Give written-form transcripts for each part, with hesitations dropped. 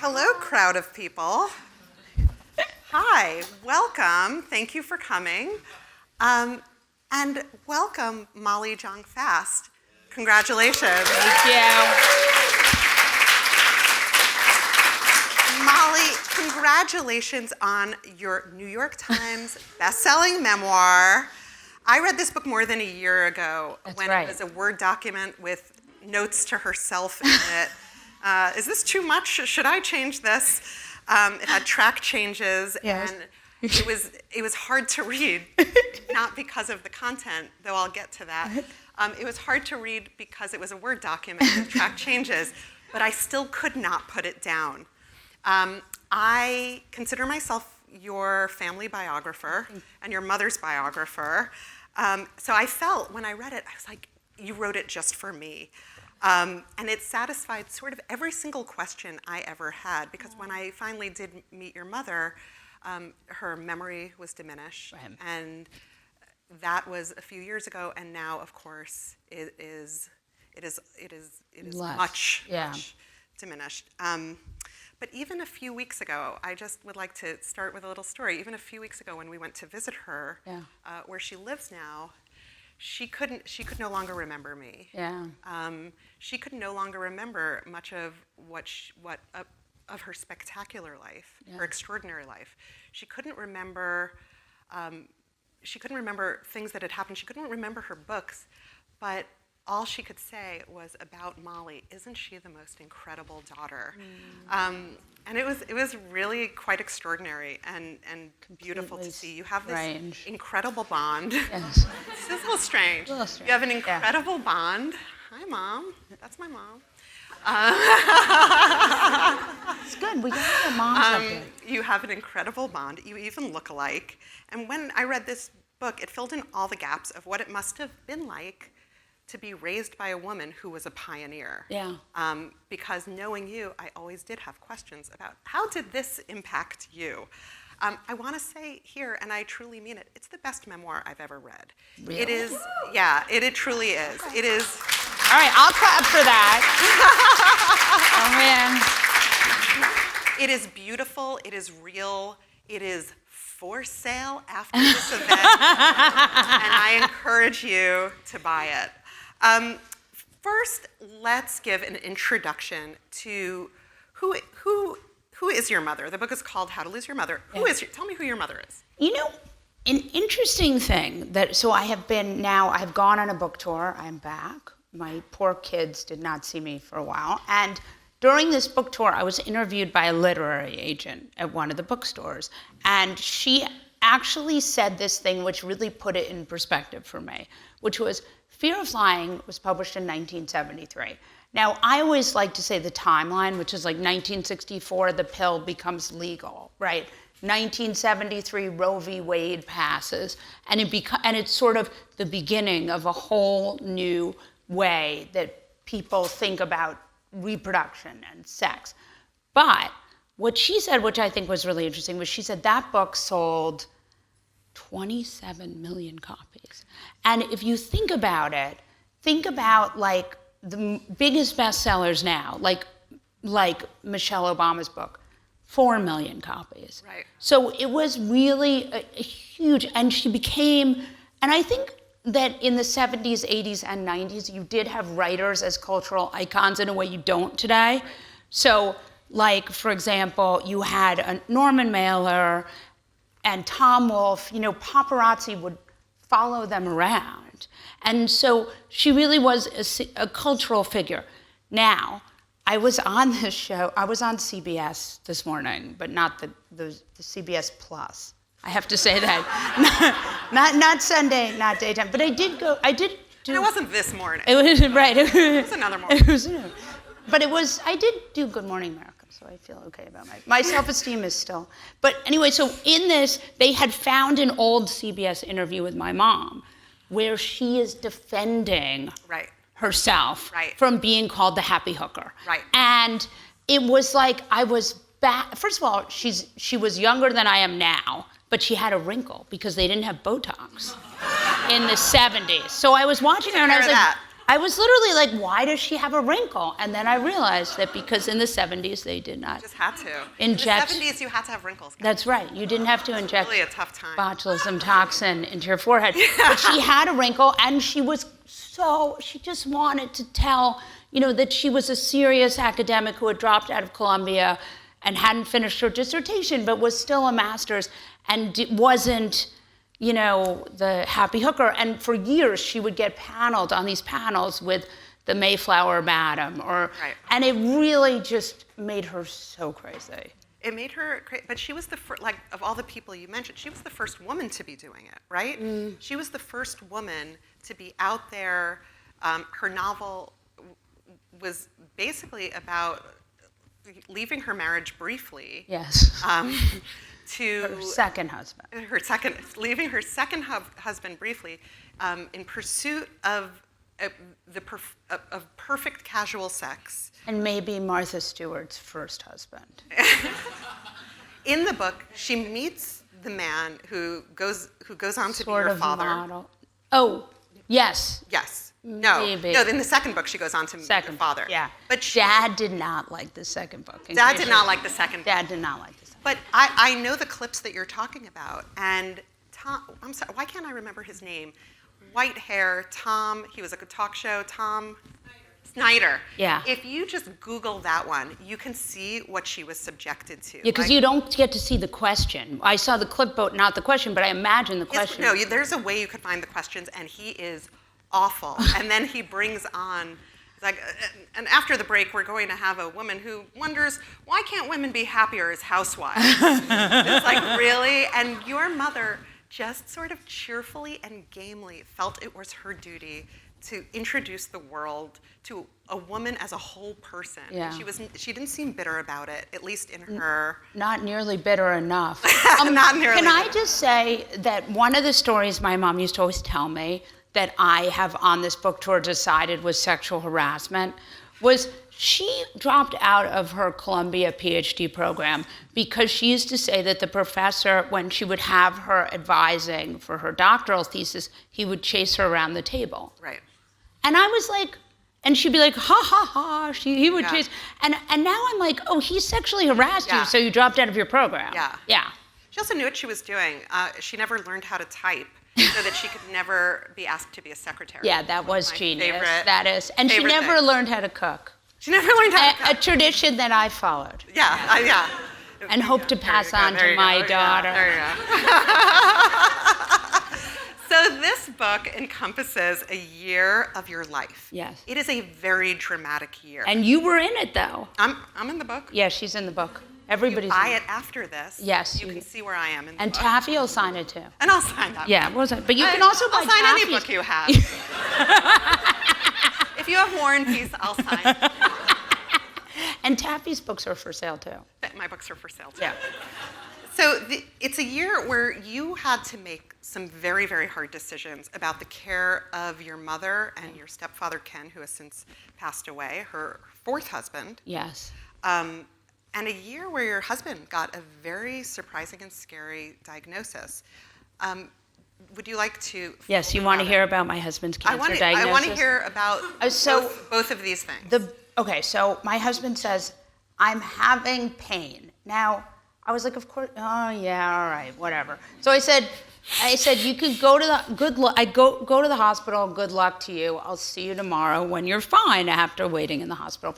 Hello, crowd of people. Hi, welcome. Thank you for coming. And welcome, Molly Jong-Fast. Congratulations. Thank you. Molly, congratulations on your New York Times best-selling memoir. I read this book more than a year ago. That's when right. It was a Word document with notes to herself in it. Is this too much? Should I change this? It had track changes, Yes. and it was hard to read, not because of the content, though I'll get to that. It was hard to read because it was a Word document with track changes, but I still could not put it down. I consider myself your family biographer and your mother's biographer. So I felt when I read it, I was like, you wrote it just for me. And it satisfied sort of every single question I ever had, because when I finally did meet your mother, her memory was diminished. Right. And that was a few years ago, and now, of course, it is Less. much Yeah. diminished. But even a few weeks ago, I just would like to start with a little story. Even a few weeks ago, when we went to visit her, where she lives now, she could no longer remember me. Yeah. She could no longer remember much of of her spectacular life, her extraordinary life. She couldn't remember. She couldn't remember things that had happened. She couldn't remember her books, but all she could say was about Molly. Isn't she the most incredible daughter? And it was really quite extraordinary and beautiful to see. You have this incredible bond. Yes. This is a little strange. You have an incredible bond. Hi, Mom. That's my mom. It's good. We got our moms up there. You have an incredible bond. You even look alike. And when I read this book, it filled in all the gaps of what it must have been like to be raised by a woman who was a pioneer. Yeah. Because knowing you, I always did have questions about how did this impact you? I want to say here, and I truly mean it, it's the best memoir I've ever read. Really? It is, yeah, it truly is. It is. All right, I'll clap for that. Oh, man. It is beautiful, it is real, it is for sale after this event, and I encourage you to buy it. First, let's give an introduction to who is your mother. The book is called How to Lose Your Mother. Tell me who your mother is. You know, an interesting thing so I've gone on a book tour. I'm back. My poor kids did not see me for a while. And during this book tour, I was interviewed by a literary agent at one of the bookstores. And she actually said this thing which really put it in perspective for me, which was, Fear of Flying was published in 1973. Now, I always like to say the timeline, which is like 1964, the pill becomes legal, right? 1973, Roe v. Wade passes, and it's sort of the beginning of a whole new way that people think about reproduction and sex. But what she said, which I think was really interesting, was she said that book sold 27 million copies. And if you think about it, think about like the biggest bestsellers now, like Michelle Obama's book, 4 million copies. Right. So it was really a huge, and she became, and I think that in the 70s, 80s, and 90s, you did have writers as cultural icons in a way you don't today. So, like, for example, you had Norman Mailer and Tom Wolfe, paparazzi would follow them around. And so she really was a cultural figure. Now, I was on this show, I was on CBS this morning, but not the CBS Plus. I have to say that. not Sunday, not daytime, but I did do. And it wasn't this morning. It was, right. It was another morning. I did do Good Morning America, so I feel okay about my self-esteem is still. But anyway, so in this, they had found an old CBS interview with my mom where she is defending herself from being called the happy hooker. Right. And it was like I was back. First of all, she was younger than I am now, but she had a wrinkle because they didn't have Botox in the 70s. So I was watching her and I was like, I was literally like, why does she have a wrinkle? And then I realized that because in the 70s they did not Just had to. inject. In the 70s, you had to have wrinkles. That's right. You didn't have to inject Really a tough time. botulism toxin into your forehead. But she had a wrinkle, and she just wanted to tell, that she was a serious academic who had dropped out of Columbia and hadn't finished her dissertation, but was still a master's and wasn't, the happy hooker. And for years, she would get paneled on these panels with the Mayflower Madam, and it really just made her so crazy. It made her crazy, but she was the first, of all the people you mentioned, she was the first woman to be doing it, right? She was the first woman to be out there. Her novel was basically about leaving her marriage briefly. Yes. To her second husband. Leaving her second husband briefly, in pursuit of perfect casual sex. And maybe Martha Stewart's first husband. In the book, she meets the man who goes on to sort be her of father. Model. Oh, yes. Yes. No, in the second book, she goes on to meet her father. Yeah. But Dad did not like the second book. Dad did not like the second book. Dad did not like the second book. But I know the clips that you're talking about. And Tom, I'm sorry, why can't I remember his name? White hair, Tom, he was a talk show, Tom Snyder. Yeah. If you just Google that one, you can see what she was subjected to. Yeah, because you don't get to see the question. I saw the clip, but not the question, but I imagine the question. No, there's a way you could find the questions, and he is awful. And then he brings on, and after the break, we're going to have a woman who wonders, why can't women be happier as housewives? It's like, really? And your mother just sort of cheerfully and gamely felt it was her duty to introduce the world to a woman as a whole person. Yeah. She didn't seem bitter about it, at least in her. Not nearly bitter enough. Not nearly. Can I just say that one of the stories my mom used to always tell me that I have on this book tour decided was sexual harassment was she dropped out of her Columbia PhD program because she used to say that the professor, when she would have her advising for her doctoral thesis, he would chase her around the table. Right. And I was like, and she'd be like, ha, ha, ha. He would chase. And now I'm like, oh, he sexually harassed you, so you dropped out of your program. Yeah. Yeah. She also knew what she was doing. She never learned how to type so that she could never be asked to be a secretary. Yeah, that was genius. Favorite, that is. And she never learned how to cook. She never learned how to cook. A tradition that I followed. Yeah, yeah. And hope to pass on to my daughter. There you go. So this book encompasses a year of your life. Yes. It is a very dramatic year. And you were in it, though. I'm in the book. Yeah, she's in the book. Everybody's buy in it after this. Yes. You can see where I am in the and book. Taffy will sign it, too. And I'll sign that. Yeah, what was it? But you can also buy I'll sign Taffy's. any book you have. If you have War and Peace, I'll sign. And Taffy's books are for sale, too. My books are for sale, too. Yeah. So it's a year where you had to make some very, very hard decisions about the care of your mother and your stepfather, Ken, who has since passed away, her fourth husband. Yes. And a year where your husband got a very surprising and scary diagnosis. Would you like to? Yes, you want to hear about my husband's cancer diagnosis? I want to hear about both of these things. Okay, so my husband says, I'm having pain. Now, I was like, of course, oh yeah, all right, whatever. So I said, you could go to the, good luck, go to the hospital, good luck to you. I'll see you tomorrow when you're fine after waiting in the hospital.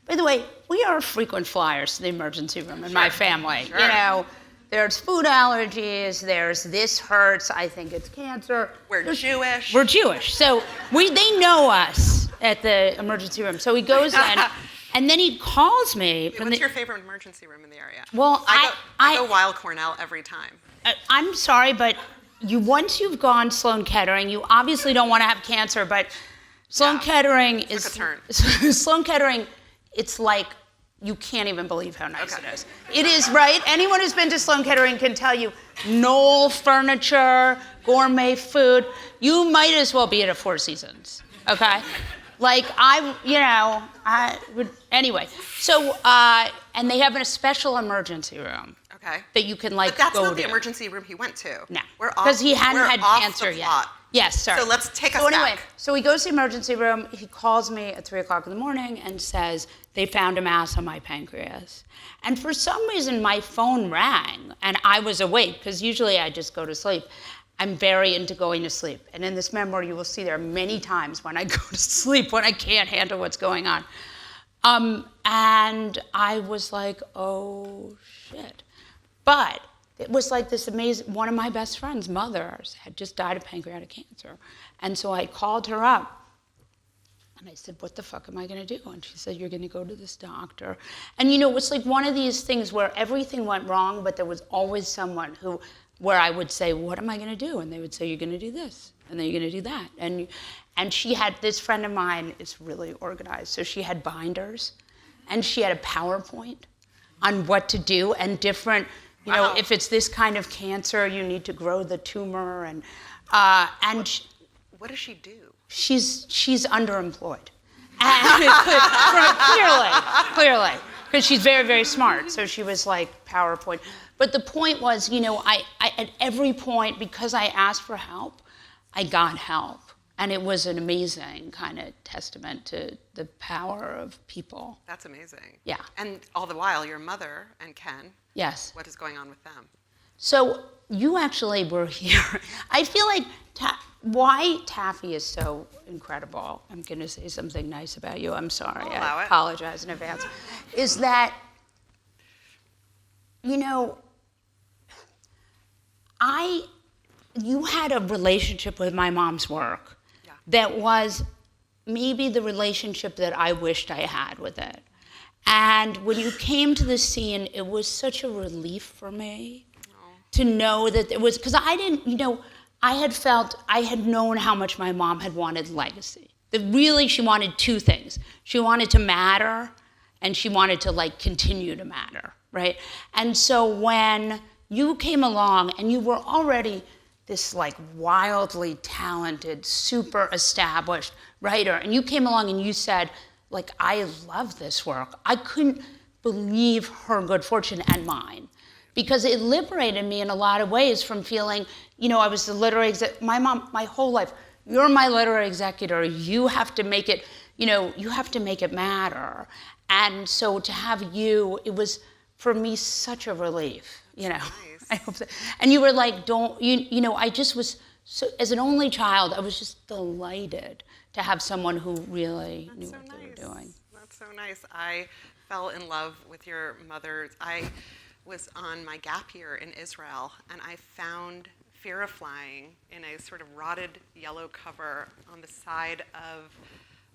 By the way, we are frequent flyers to the emergency room in my family. Sure. You know, there's food allergies, there's this hurts, I think it's cancer. We're Jewish. We're Jewish, so they know us at the emergency room. So he goes in, and then he calls me. What's your favorite emergency room in the area? Well, I go Weill Cornell every time. I'm sorry, but once you've gone Sloan Kettering, you obviously don't want to have cancer, but Sloan Kettering is took a turn. Sloan Kettering. It's like you can't even believe how nice it is. It is, right? Anyone who's been to Sloan Kettering can tell you, Knoll furniture, gourmet food. You might as well be at a Four Seasons, okay? Like I would, anyway. So, and they have a special emergency room. Okay. That you can But that's go not to. the emergency room he went to. No, We're because he hadn't had off cancer the yet. plot. Yes, sorry. So let's take us So anyway, back. so he goes to the emergency room. He calls me at 3 o'clock in the morning and says, they found a mass on my pancreas. And for some reason, my phone rang, and I was awake, because usually I just go to sleep. I'm very into going to sleep. And in this memoir, you will see there are many times when I go to sleep when I can't handle what's going on. And I was like, oh, shit. But it was like this amazing, one of my best friends' mothers had just died of pancreatic cancer. And so I called her up. And I said, what the fuck am I going to do? And she said, you're going to go to this doctor. And you know, it was like one of these things where everything went wrong, but there was always someone where I would say, what am I going to do? And they would say, you're going to do this, and then you're going to do that. And she had, this friend of mine is really organized. So she had binders, and she had a PowerPoint on what to do, and different, you know, if it's this kind of cancer, you need to grow the tumor. And what does she do? She's underemployed. And clearly, because she's very, very smart. So she was like PowerPoint. But the point was, you know, I at every point, because I asked for help, I got help. And it was an amazing kind of testament to the power of people. That's amazing. Yeah. And all the while, your mother and Ken. Yes. What is going on with them? So you actually were here. I feel like why Taffy is so incredible, I'm going to say something nice about you, I'm sorry, I apologize in advance, is that, you know, you had a relationship with my mom's work that was maybe the relationship that I wished I had with it. And when you came to the scene, it was such a relief for me to know that it was, because I didn't, you know, I had known how much my mom had wanted legacy. That really she wanted two things. She wanted to matter, and she wanted to like continue to matter, right? And so when you came along and you were already this like wildly talented, super established writer, and you came along and you said, like, I love this work. I couldn't believe her good fortune and mine, because it liberated me in a lot of ways from feeling, you know, I was the literary my mom, my whole life, you're my literary executor, you have to make it, you know, you have to make it matter. And so to have you, it was, for me, such a relief, you know. Nice. I hope so. And you were like, you know, I just was, so, as an only child, I was just delighted to have someone who really knew what they were doing. That's so nice. I fell in love with your mother. I was on my gap year in Israel, and I found Fear of Flying in a sort of rotted yellow cover on the side of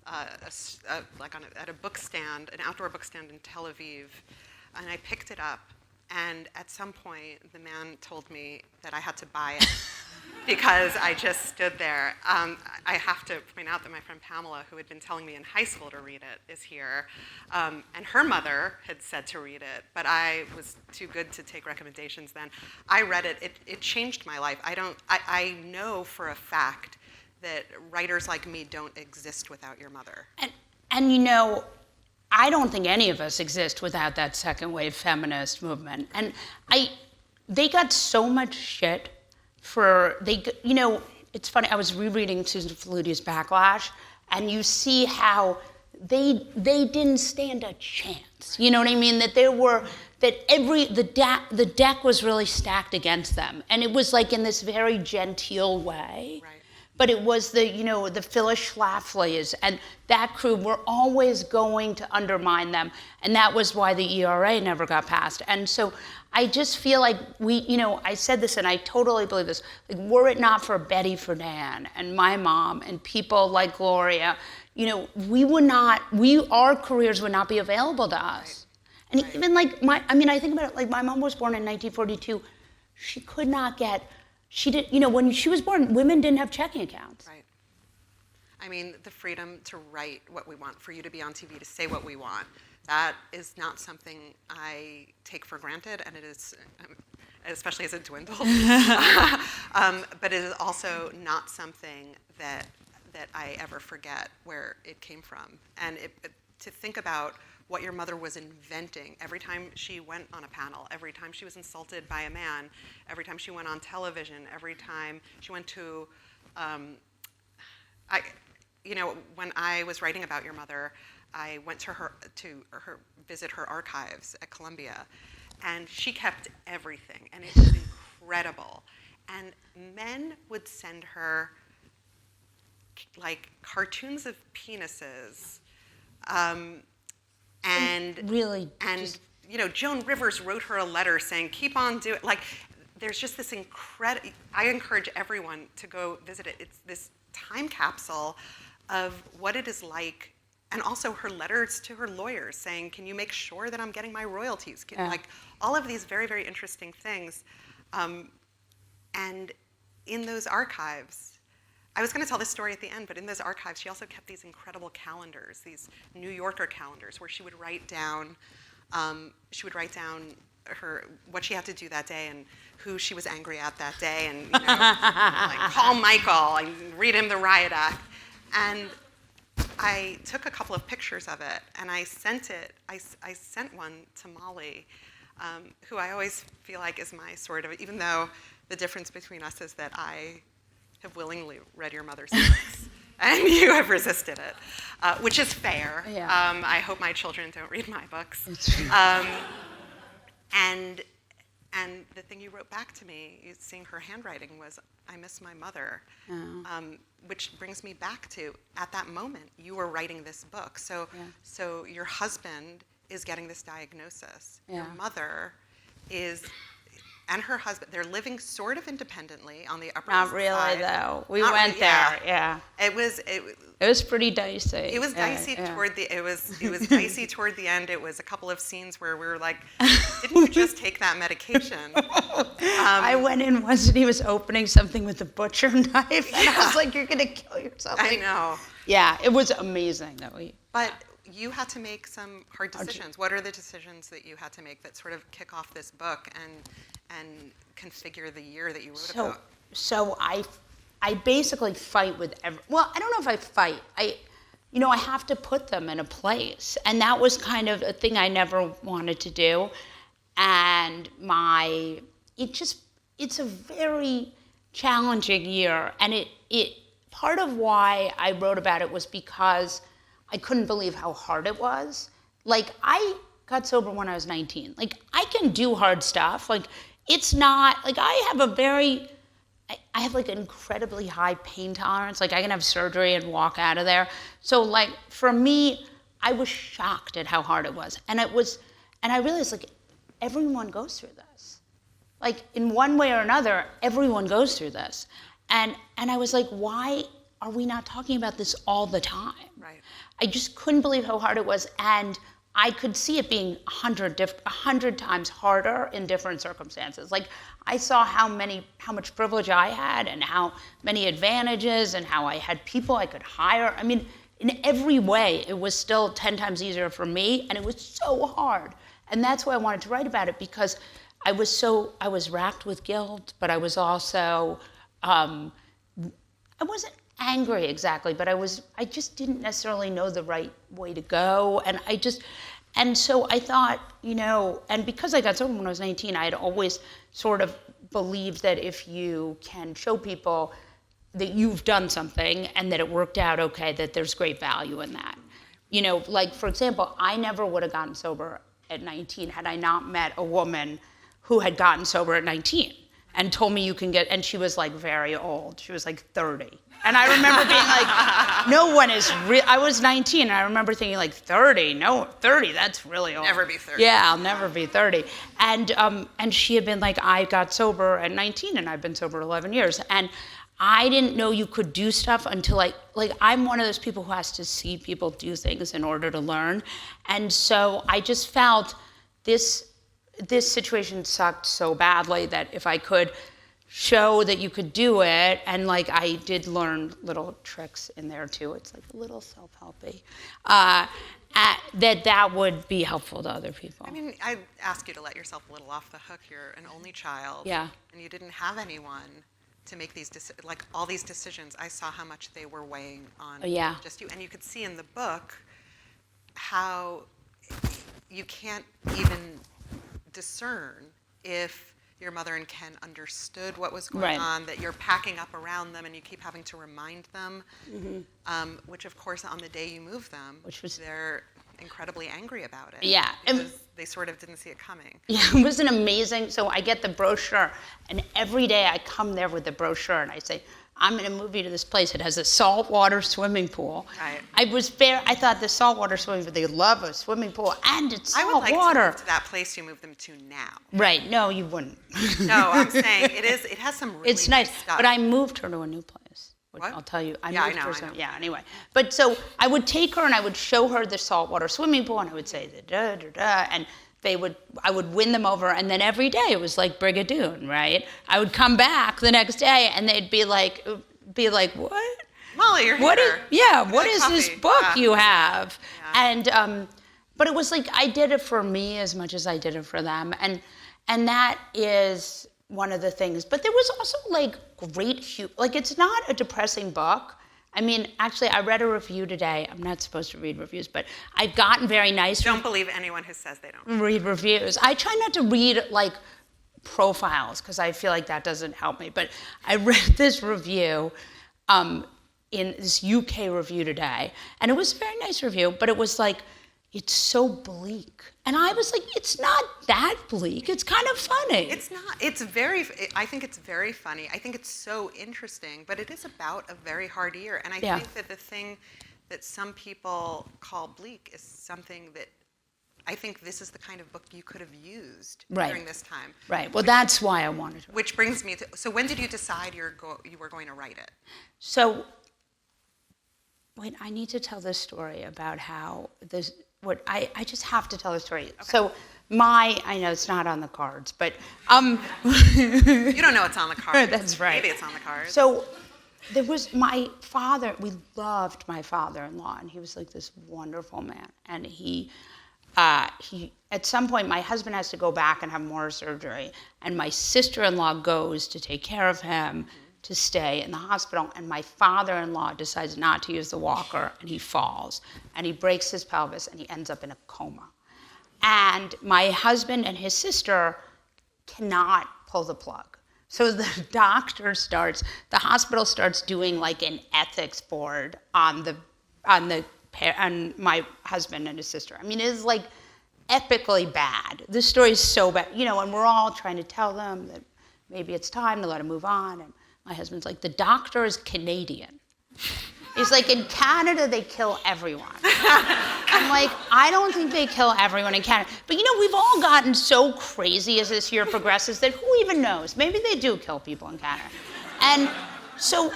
at a book stand, an outdoor book stand in Tel Aviv, and I picked it up. And at some point, the man told me that I had to buy it because I just stood there. I have to point out that my friend Pamela, who had been telling me in high school to read it, is here. And her mother had said to read it, but I was too good to take recommendations then. I read it. It changed my life. I know for a fact that writers like me don't exist without your mother. And you know, I don't think any of us exist without that second wave feminist movement. And they got so much shit you know, it's funny, I was rereading Susan Faluti's Backlash, and you see how they didn't stand a chance. You know what I mean? That the deck was really stacked against them. And it was like in this very genteel way. Right. But it was the Phyllis Schlafly's and that crew were always going to undermine them. And that was why the ERA never got passed. And so I just feel like I said this and I totally believe this, like, were it not for Betty Friedan and my mom and people like Gloria, you know, our careers would not be available to us. Right. And even like I think about it, like my mom was born in 1942. She could not get, when she was born, women didn't have checking accounts. Right. I mean, the freedom to write what we want, for you to be on TV, to say what we want, that is not something I take for granted, and it is, especially as it dwindles. But it is also not something that I ever forget where it came from. And to think about what your mother was inventing every time she went on a panel, every time she was insulted by a man, every time she went on television, every time she went to When I was writing about your mother, I went to visit her archives at Columbia, and she kept everything, and it was incredible. And men would send her like cartoons of penises, and really, and Joan Rivers wrote her a letter saying, "Keep on doing." Like, there's just this incredible. I encourage everyone to go visit it. It's this time capsule of what it is like, and also her letters to her lawyers saying, "Can you make sure that I'm getting my royalties?" Like all of these very, very interesting things. And in those archives, I was going to tell this story at the end, but in those archives, she also kept these incredible calendars, these New Yorker calendars, where she would write down her what she had to do that day and who she was angry at that day, and like call Michael and read him the riot act. And I took a couple of pictures of it, and I sent it. I sent one to Molly, who I always feel like is my sort of, even though the difference between us is that I have willingly read your mother's books, and you have resisted it, which is fair. Yeah. I hope my children don't read my books. And the thing you wrote back to me, seeing her handwriting, was, "I miss my mother," which brings me back to, at that moment, you were writing this book. So your husband is getting this diagnosis. Yeah. Your mother and her husband, they're living sort of independently on the Upper East Not really, Side. though. We went there, yeah. It was pretty dicey. It was dicey toward the. It was dicey toward the end. It was a couple of scenes where we were like, "Didn't you just take that medication?" I went in once and he was opening something with a butcher knife, and I was like, "You're gonna kill yourself." I know. Yeah, it was amazing that we. But you had to make some hard decisions. What are the decisions that you had to make that sort of kick off this book and configure the year that you wrote about? So I basically fight with well, I don't know if I fight. I have to put them in a place, and that was kind of a thing I never wanted to do. And it's a very challenging year, and it part of why I wrote about it was because I couldn't believe how hard it was. Like, I got sober when I was 19. Like, I can do hard stuff. Like, it's not, like, I have like an incredibly high pain tolerance. Like, I can have surgery and walk out of there. So, like, for me, I was shocked at how hard it was. And I realized, like, everyone goes through this. Like, in one way or another, everyone goes through this. And I was like, why are we not talking about this all the time? Right. I just couldn't believe how hard it was, and I could see it being 100 times harder in different circumstances. Like, I saw how much privilege I had, and how many advantages, and how I had people I could hire. I mean, in every way, it was still 10 times easier for me, and it was so hard. And that's why I wanted to write about it, because I was racked with guilt, but I was also, I wasn't angry exactly, but I just didn't necessarily know the right way to go, and so I thought, and because I got sober when I was 19, I had always sort of believed that if you can show people that you've done something and that it worked out okay, that there's great value in that. Like, for example, I never would have gotten sober at 19 had I not met a woman who had gotten sober at 19 and told me and she was like very old. She was like 30. And I remember being like, no one is I was 19, and I remember thinking, like, 30? No, 30, that's really old. Never be 30. Yeah, I'll never be 30. And she had been like, I got sober at 19, and I've been sober 11 years. And I didn't know you could do stuff until I'm one of those people who has to see people do things in order to learn. And so I just felt this situation sucked so badly that if I could show that you could do it, and like I did learn little tricks in there too, it's like a little self-helpy, that would be helpful to other people. I mean, I'd ask you to let yourself a little off the hook. You're an only child. Yeah. And you didn't have anyone to make these all these decisions. I saw how much they were weighing on just you. And you could see in the book how you can't even discern if your mother and Ken understood what was going on, that you're packing up around them and you keep having to remind them, which of course on the day you move them, they're incredibly angry about it. Yeah. Because they sort of didn't see it coming. Yeah, it was an amazing, so I get the brochure, and every day I come there with the brochure and I say, I'm going to move you to this place. It has a saltwater swimming pool. Right. I thought the saltwater swimming pool, they love a swimming pool, and it's I saltwater. would like to move to that place you moved them to now. Right, no, you wouldn't. No, I'm saying it has some really It's nice, stuff. but I moved her to a new place. Which What? I'll tell you. Yeah, I moved know, her I know. Yeah, anyway. But so I would take her and I would show her the saltwater swimming pool and I would say, da, da, da, and I would win them over, and then every day it was like Brigadoon, right? I would come back the next day and they'd be like, what? Molly, you're What here. what is this coffee. book Yeah. you have? Yeah. And but it was like I did it for me as much as I did it for them, and that is one of the things. But there was also like like it's not a depressing book. I mean, actually, I read a review today. I'm not supposed to read reviews, but I've gotten very nice. Don't believe anyone who says they don't. Read reviews. I try not to read like profiles because I feel like that doesn't help me. But I read this review in this UK review today, and it was a very nice review, but it was like, it's so bleak. And I was like, it's not that bleak. It's kind of funny. It's not. I think it's very funny. I think it's so interesting, but it is about a very hard year. And I think that the thing that some people call bleak is something that I think this is the kind of book you could have used during this time. Right. Well, that's why I wanted to. Which brings me to, so when did you decide you were going to write it? So, wait, I need to tell this story about how this, I just have to tell the story. Okay. So I know it's not on the cards, but. You don't know it's on the cards. That's right. Maybe it's on the cards. So there was my father, we loved my father-in-law, and he was like this wonderful man. And he, at some point, my husband has to go back and have more surgery, and my sister-in-law goes to take care of him, to stay in the hospital, and my father-in-law decides not to use the walker, and he falls, and he breaks his pelvis, and he ends up in a coma. And my husband and his sister cannot pull the plug. So the hospital starts doing like an ethics board on my husband and his sister. I mean, it is like epically bad. This story is so bad, and we're all trying to tell them that maybe it's time to let him move on. And my husband's like, the doctor is Canadian. He's like, in Canada, they kill everyone. I'm like, I don't think they kill everyone in Canada. But we've all gotten so crazy as this year progresses that who even knows? Maybe they do kill people in Canada. And so...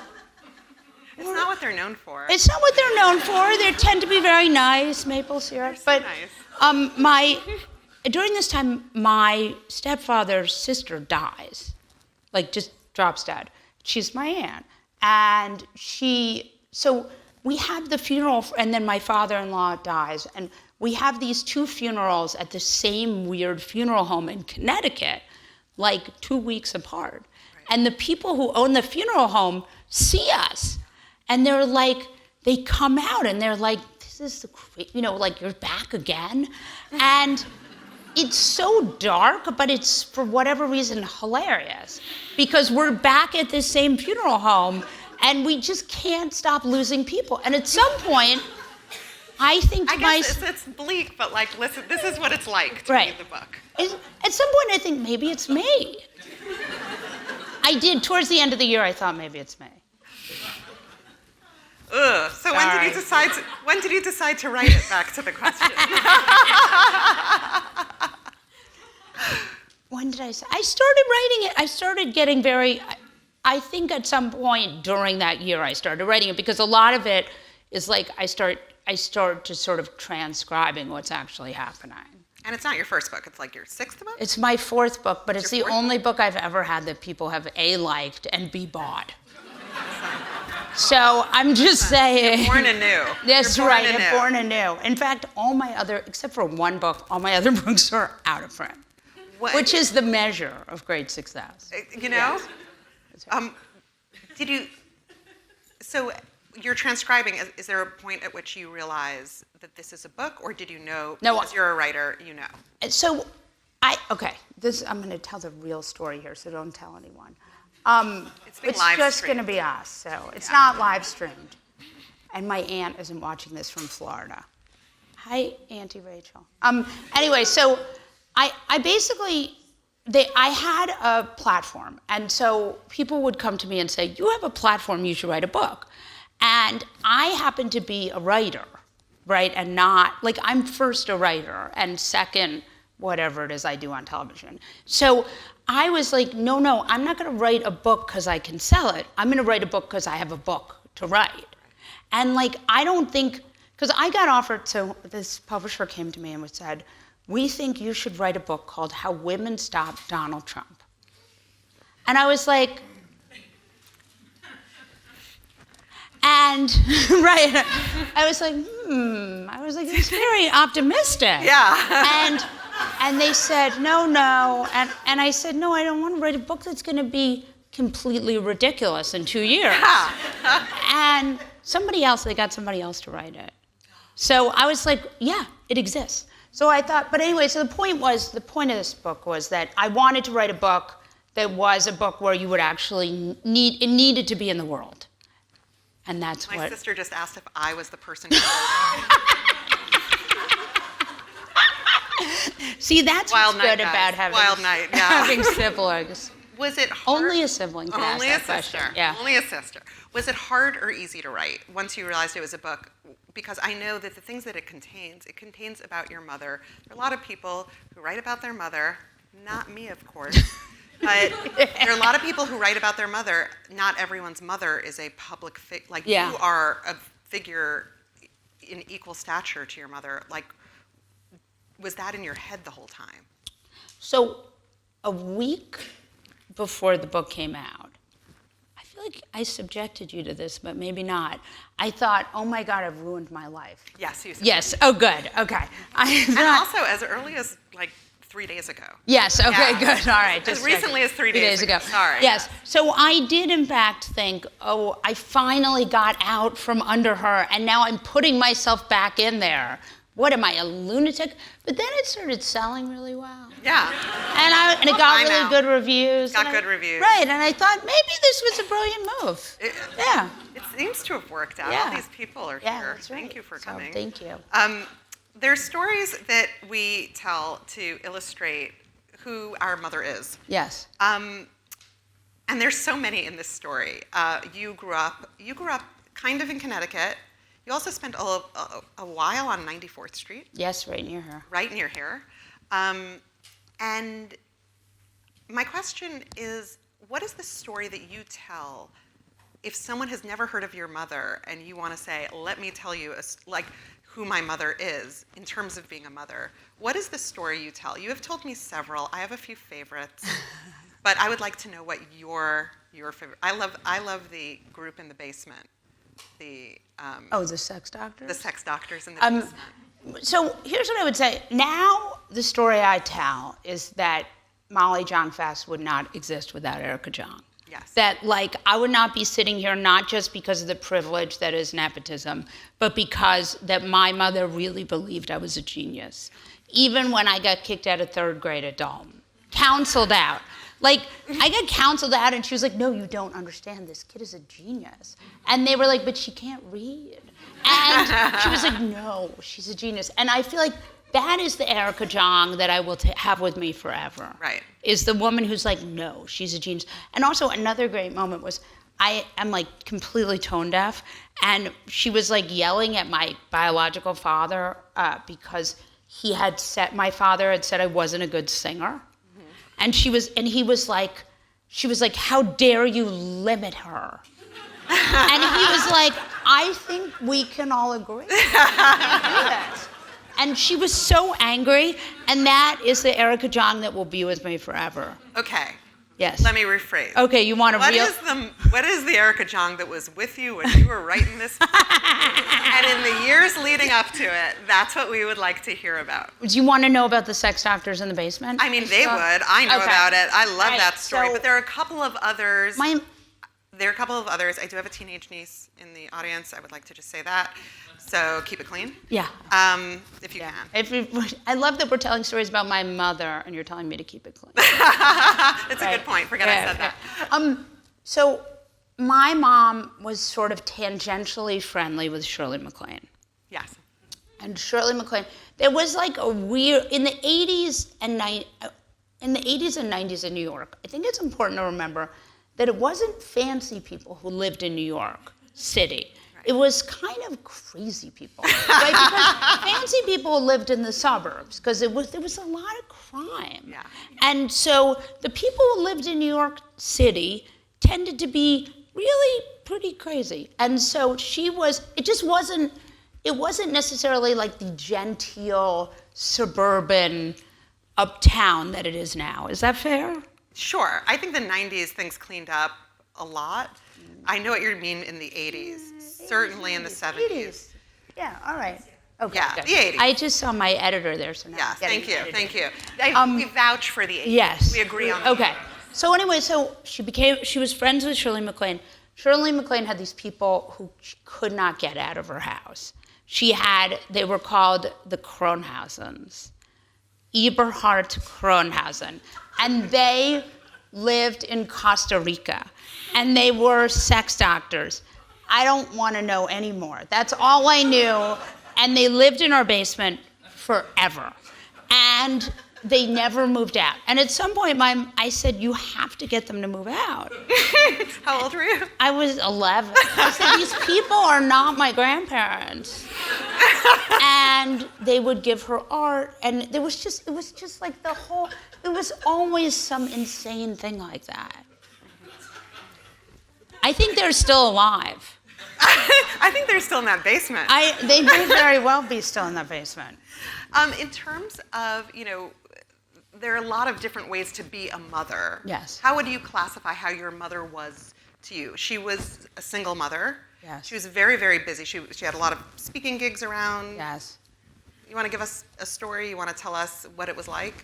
It's not what they're known for. It's not what they're known for. They tend to be very nice, maple syrup. They're so nice. During this time, my stepfather's sister dies. Like, just drops dead. She's my aunt. And so we have the funeral, and then my father-in-law dies, and we have these two funerals at the same weird funeral home in Connecticut, like 2 weeks apart. Right. And the people who own the funeral home see us, and they're like, they come out, and they're like, this is like, you're back again? And it's so dark, but it's, for whatever reason, hilarious, because we're back at this same funeral home, and we just can't stop losing people. And at some point, I think to myself... it's bleak, but like, listen, this is what it's like to read the book. At some point, I think maybe it's me. I did. Towards the end of the year, I thought maybe it's me. Ugh. So Sorry. when did you decide to write it? Back to the question. When did I say? I started writing it. I started getting very... I think at some point during that year I started writing it, because a lot of it is like I start to sort of transcribing what's actually happening. And it's not your first book, it's like your sixth book? It's my fourth book, but it's the only book I've ever had that people have A, liked, and B, bought. So I'm just saying. You're born anew. That's right, I'm born anew. In fact, all my other, except for one book, all my other books are out of print, which is the measure of great success. Yes. So you're transcribing, is there a point at which you realize that this is a book, or did you know, because you're a writer, you know? So, I'm going to tell the real story here, so don't tell anyone. It's just going to be us, so it's not live streamed. And my aunt isn't watching this from Florida. Hi, Auntie Rachel. Anyway, so I basically, I had a platform, and so people would come to me and say, you have a platform, you should write a book. And I happen to be a writer, right? And not, like, I'm first a writer, and second, whatever it is I do on television. So I was like, no, I'm not gonna write a book because I can sell it. I'm gonna write a book because I have a book to write. And like, I don't think, because I got offered, so this publisher came to me and said, we think you should write a book called How Women Stopped Donald Trump. And I was like, and, right, I was like, it's very optimistic. Yeah. And they said, no, and I said, no, I don't want to write a book that's going to be completely ridiculous in 2 years. And they got somebody else to write it. So I was like, yeah, it exists. So I thought, but anyway, so the point of this book was that I wanted to write a book that was a book where you would actually it needed to be in the world. And that's My what. sister just asked if I was the person who wrote it. See, that's Wild what's night, good guys. about Wild night, yeah. having siblings. Was it hard? Only a sibling can Only ask a that sister. question. Yeah. Only a sister. Was it hard or easy to write once you realized it was a book? Because I know that the things that it contains about your mother. There are a lot of people who write about their mother, not me, of course, but there are a lot of people who write about their mother. Not everyone's mother is a public figure. Like, Yeah. you are a figure in equal stature to your mother. Like, was that in your head the whole time? So a week before the book came out, I feel like I subjected you to this, but maybe not. I thought, oh my God, I've ruined my life. Yes, you said. Yes, oh good, okay. And also as early as like 3 days ago. Yes, okay, Yeah. good, all right. As recently as 3 days ago. Sorry. Yes, so I did in fact think, oh, I finally got out from under her and now I'm putting myself back in there. What am I, a lunatic? But then it started selling really well. Yeah. And it got really good reviews. Got good reviews. Right, and I thought maybe this was a brilliant move. Yeah. It seems to have worked out. Yeah. All these people are Yeah, here. that's right. Thank you for So, coming. thank you. There's stories that we tell to illustrate who our mother is. Yes. And there's so many in this story. You grew up kind of in Connecticut. You also spent a while on 94th Street. Yes, right near her. Right near here. And my question is, what is the story that you tell if someone has never heard of your mother and you want to say, let me tell you like who my mother is in terms of being a mother? What is the story you tell? You have told me several. I have a few favorites. But I would like to know what your favorite. I love the group in the basement. The sex doctors? The sex doctors in the basement. So here's what I would say. Now the story I tell is that Molly Jong-Fast would not exist without Erica Jong. Yes. That, like, I would not be sitting here not just because of the privilege that is nepotism, but because that my mother really believed I was a genius. Even when I got kicked out of third grade at Dalton. Counseled out. Like, I got counseled out and she was like, no, you don't understand. This kid is a genius. And they were like, but she can't read. And she was like, no, she's a genius. And I feel like that is the Erica Jong that I will have with me forever. Right. Is the woman who's like, no, she's a genius. And also another great moment was I am like completely tone deaf. And she was like yelling at my biological father because my father had said I wasn't a good singer. And he was like, how dare you limit her? And he was like, I think we can all agree. And she was so angry, and that is the Erica Jong that will be with me forever. Okay. Yes. Let me rephrase. Okay, you want to What is the Erica Jong that was with you when you were writing this book? And in the years leading up to it, that's what we would like to hear about. Do you want to know about the sex doctors in the basement? I mean, they would. I know about it. I love that story. So but there are a couple of others. There are a couple of others. I do have a teenage niece in the audience. I would like to just say that. So keep it clean. Yeah. If you can. I love that we're telling stories about my mother, and you're telling me to keep it clean. That's a good point. Forget I said that. So my mom was sort of tangentially friendly with Shirley Mlan. Yes. And Shirley Mlan, there was like a weird, in the 80s and 90s in New York, I think it's important to remember that it wasn't fancy people who lived in New York City. Right. It was kind of crazy people, right? Because fancy people lived in the suburbs because there was a lot of crime. Yeah. And so the people who lived in New York City tended to be really pretty crazy. And so it wasn't necessarily like the genteel suburban uptown that it is now. Is that fair? Sure. I think the 90s things cleaned up a lot. I know what you mean in the 80s. Certainly in the 70s. 80s. Yeah, all right. Okay, yeah, good. the 80s. I just saw my editor there, so now Yeah, I'm getting thank you, edited. thank you. We vouch for the 80s. Yes. We agree on that. Okay. So anyway, she was friends with Shirley Mlan. Shirley Mlan had these people who she could not get out of her house. They were called the Kronhausens. Eberhard Kronhausen. And they lived in Costa Rica. And they were sex doctors. I don't want to know anymore. That's all I knew. And they lived in our basement forever. And they never moved out. And at some point, I said, you have to get them to move out. How old were you? I was 11. I said, these people are not my grandparents. And they would give her art, and it was just like it was always some insane thing like that. I think they're still alive. I think they're still in that basement. They may very well be still in that basement. In terms of, there are a lot of different ways to be a mother. Yes. How would you classify how your mother was to you? She was a single mother. Yes. She was very, very busy. She had a lot of speaking gigs around. Yes. You want to give us a story? You want to tell us what it was like?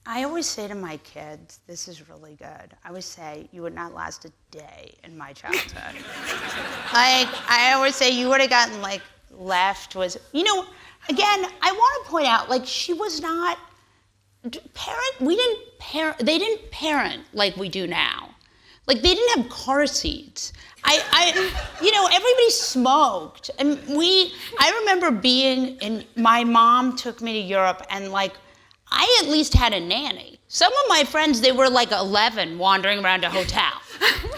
I always say to my kids, this is really good. I always say, you would not last a day in my childhood. I always say, you would have gotten left was, again, I want to point out, she was not, they didn't parent like we do now. They didn't have car seats. Everybody smoked. And I remember my mom took me to Europe and I at least had a nanny. Some of my friends, they were 11 wandering around a hotel,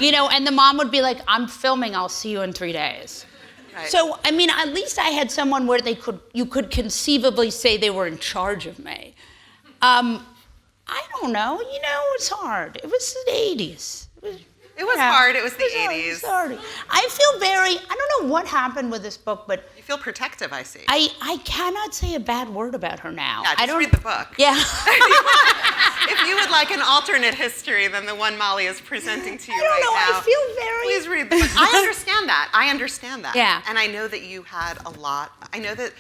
and the mom would be like, I'm filming, I'll see you in 3 days. Right. So, at least I had someone where you could conceivably say they were in charge of me. I don't know, it's hard. It was the 80s. It was hard. It was the 80s. Sorry. I feel I don't know what happened with this book, but you feel protective, I see. I cannot say a bad word about her now. Yeah, just read the book. Yeah. If you would like an alternate history than the one Molly is presenting to you right now. I feel please read the book. I understand that. Yeah. And I know that you had a lot. I know that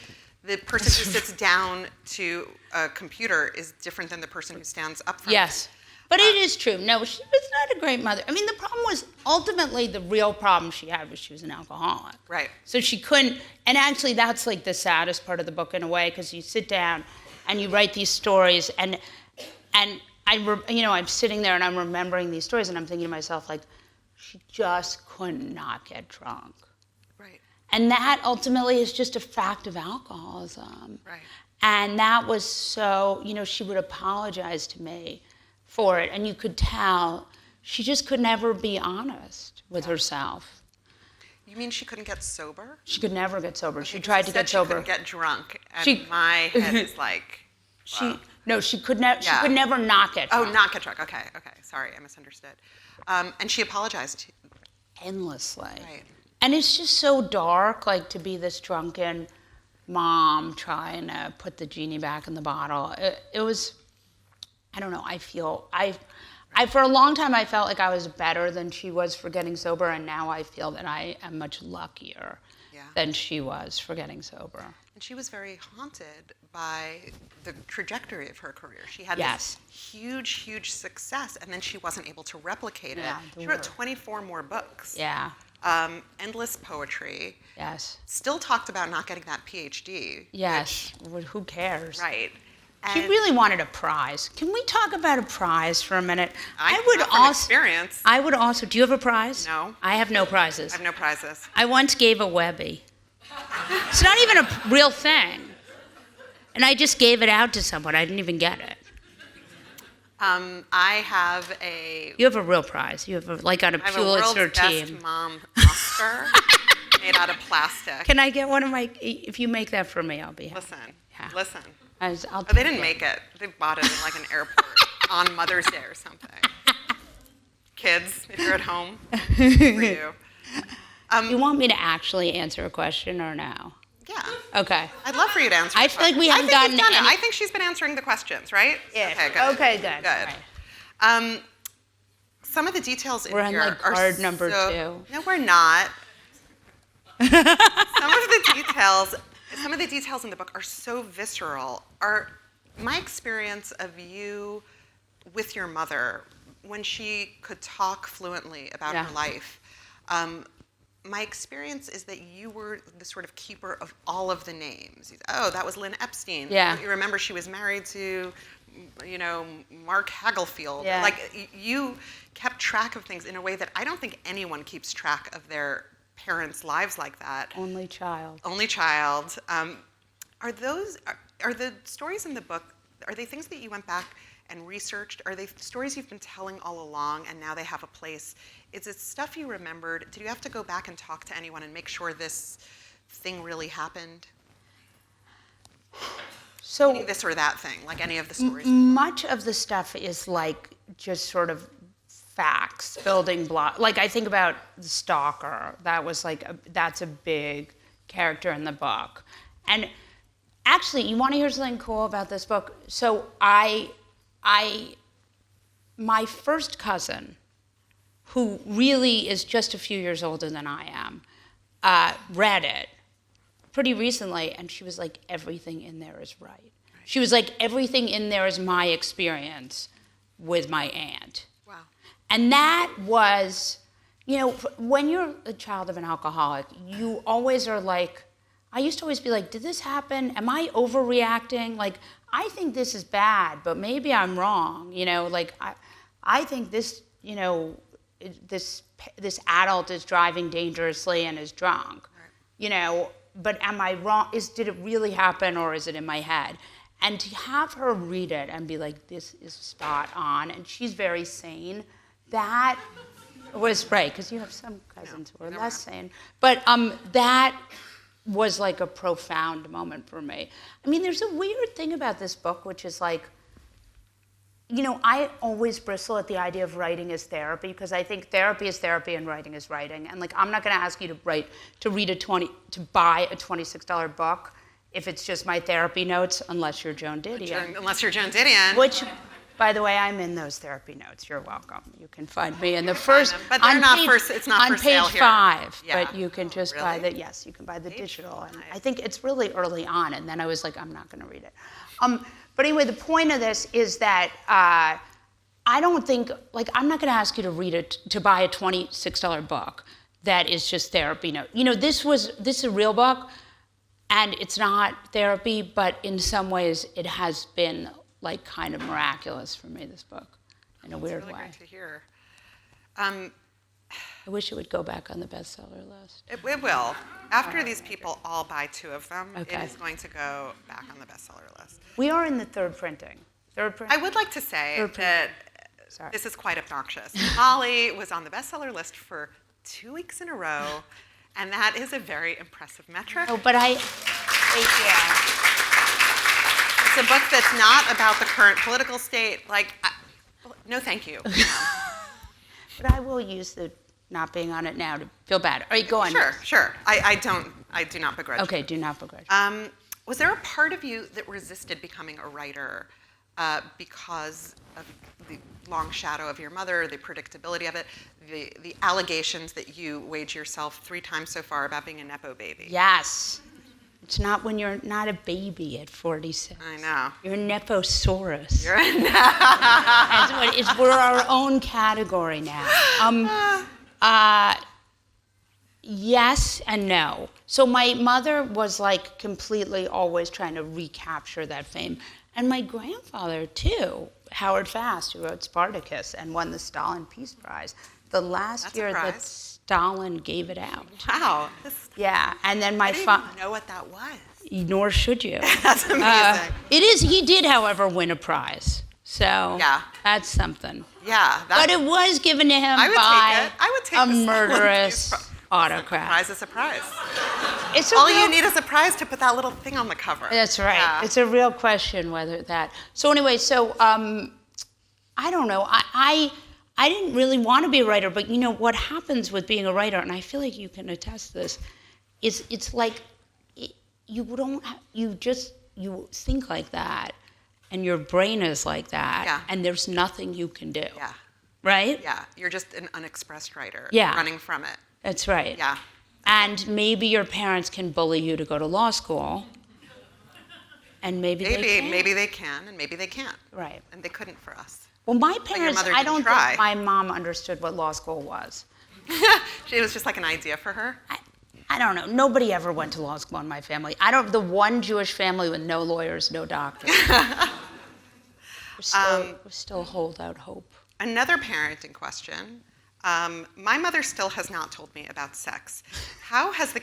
the person who sits down to a computer is different than the person who stands up from it. Yes. But it is true. No, she was not a great mother. The problem was, ultimately, the real problem she had was she was an alcoholic. Right. So she couldn't, and actually that's the saddest part of the book in a way, because you sit down and you write these stories, and I'm sitting there and I'm remembering these stories, and I'm thinking to myself, she just could not get drunk. Right. And that ultimately is just a fact of alcoholism. Right. And that was so, she would apologize to me for it, and you could tell she just could never be honest with herself. You mean she couldn't get sober? She could never get sober. She tried to get sober. She couldn't get drunk, and my head is she could never not get drunk. Oh, not get drunk. Okay. Sorry, I misunderstood. And she apologized endlessly. Right. And it's just so dark, to be this drunken mom trying to put the genie back in the bottle. It was. I don't know. I for a long time, I felt like I was better than she was for getting sober, and now I feel that I am much luckier than she was for getting sober. And she was very haunted by the trajectory of her career. She had this huge, huge success, and then she wasn't able to replicate it. She wrote 24 more books. Yeah. Endless poetry. Yes. Still talked about not getting that PhD. Yes. Who cares? Right. She really wanted a prize. Can we talk about a prize for a minute? I would also experience. I would also. Do you have a prize? No. I have no prizes. I have no prizes. I once gave a Webby. It's not even a real thing. And I just gave it out to someone. I didn't even get it. I have a. You have a real prize. You have like on a Pulitzer team. I have a World's Best Mom Oscar made out of plastic. Can I get one of my? If you make that for me, I'll be happy. Listen. They didn't make it. They bought it in like an airport on Mother's Day or something. Kids, if you're at home, for you. You want me to actually answer a question or no? Yeah. Okay. I'd love for you to answer. I feel like we haven't gotten any. I think she's been answering the questions, right? Yeah. Okay, good. Okay, good. Good. Right. Some of the details in here are like card number 2. No, we're not. Some of the details in the book are so visceral. My experience of you with your mother, when she could talk fluently about her life, my experience is that you were the sort of keeper of all of the names. Oh, that was Lynn Epstein. Yeah. You remember she was married to, Mark Hagelfield. Yeah. Like, you kept track of things in a way that I don't think anyone keeps track of their parents' lives like that. Only child. Only child. Are the stories in the book, are they things that you went back and researched? Are they stories you've been telling all along and now they have a place? Is it stuff you remembered? Did you have to go back and talk to anyone and make sure this thing really happened? So this or that thing, like any of the stories? Much of the stuff is like just sort of facts, building blocks. Like I think about the stalker. That was like that's a big character in the book. And actually, you want to hear something cool about this book? So my first cousin, who really is just a few years older than I am, read it pretty recently, and she was like, everything in there is right. She was like, everything in there is my experience with my aunt. Wow. And that was, when you're a child of an alcoholic, you always are like, I used to always be like, did this happen? Am I overreacting? Like, I think this is bad, but maybe I'm wrong. Like, I think this, this adult is driving dangerously and is drunk. Right. But am I wrong? Did it really happen, or is it in my head? And to have her read it and be like, this is spot on, and she's very sane, that was right, because you have some cousins who are less sane. But that was like a profound moment for me. I mean, there's a weird thing about this book, which is like, I always bristle at the idea of writing as therapy, because I think therapy is therapy and writing is writing. And like, I'm not going to ask you to buy a $26 book if it's just my therapy notes, unless you're Joan Didion. Unless you're Joan Didion. Which, by the way, I'm in those therapy notes. You're welcome. You can find me in the first. But they're not it's not on for sale page here. 5. Yeah. But you can just buy the. Yes, you can buy the digital. And I think it's really early on. And then I was like, I'm not going to read it. But anyway, the point of this is that I don't think, like, I'm not going to ask you to read it, to buy a $26 book that is just therapy note. This is a real book, and it's not therapy, but in some ways it has been like kind of miraculous for me, this book, in a weird way. Great to hear. I wish it would go back on the bestseller list. It will. After these people all buy 2 of them, Okay. It is going to go back on the bestseller list. We are in the third printing. I would like to say that this is quite obnoxious. Molly was on the bestseller list for 2 weeks in a row, and that is a very impressive metric. Oh, but thank you. It's a book that's not about the current political state. No, thank you. But I will use the not being on it now to feel bad. All right, go on. Sure. I do not begrudge. Okay, do not begrudge. Was there a part of you that resisted becoming a writer because of long shadow of your mother, the predictability of it, the allegations that you wage yourself 3 times so far about being a Nepo baby. Yes. It's not when you're not a baby at 46. I know. You're a Neposaurus. You're a We're our own category now. Yes and no. So my mother was like completely always trying to recapture that fame. And my grandfather too, Howard Fast, who wrote Spartacus and won the Stalin Peace Prize, the last year that Stalin gave it out. Wow. Yeah, and then my I didn't even know what that was. Nor should you. That's amazing. It is. He did, however, win a prize. So yeah. That's something. Yeah. But it was given to him by a murderous autocrat. Prize is a prize. All you need is a prize to put that little thing on the cover. That's right. Yeah. It's a real question whether that. So anyway, I don't know. I didn't really want to be a writer, but you know what happens with being a writer, and I feel like you can attest to this, is it's like you think like that, and your brain is like that, and there's nothing you can do. Yeah. Right? Yeah. You're just an unexpressed writer. Yeah. Running from it. That's right. Yeah. And maybe your parents can bully you to go to law school. And maybe they can. Maybe they can, and maybe they can't. Right. And they couldn't for us. Well, my parents, I don't try. think my mom understood what law school was. It was just like an idea for her? I don't know. Nobody ever went to law school in my family. The one Jewish family with no lawyers, no doctors. we still hold out hope. Another parenting question. My mother still has not told me about sex. How has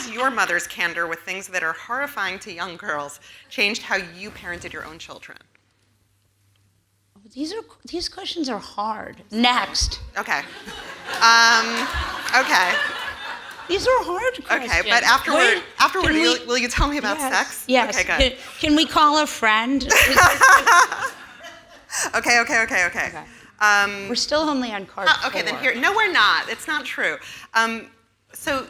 your mother's candor with things that are horrifying to young girls changed how you parented your own children? These questions are hard. Next. Okay. Okay. These are hard questions. Okay, but afterward, will you tell me about sex? Yes. Okay, good. Can we call a friend? Okay. We're still only on card 4. Okay, then here. No, we're not. It's not true. So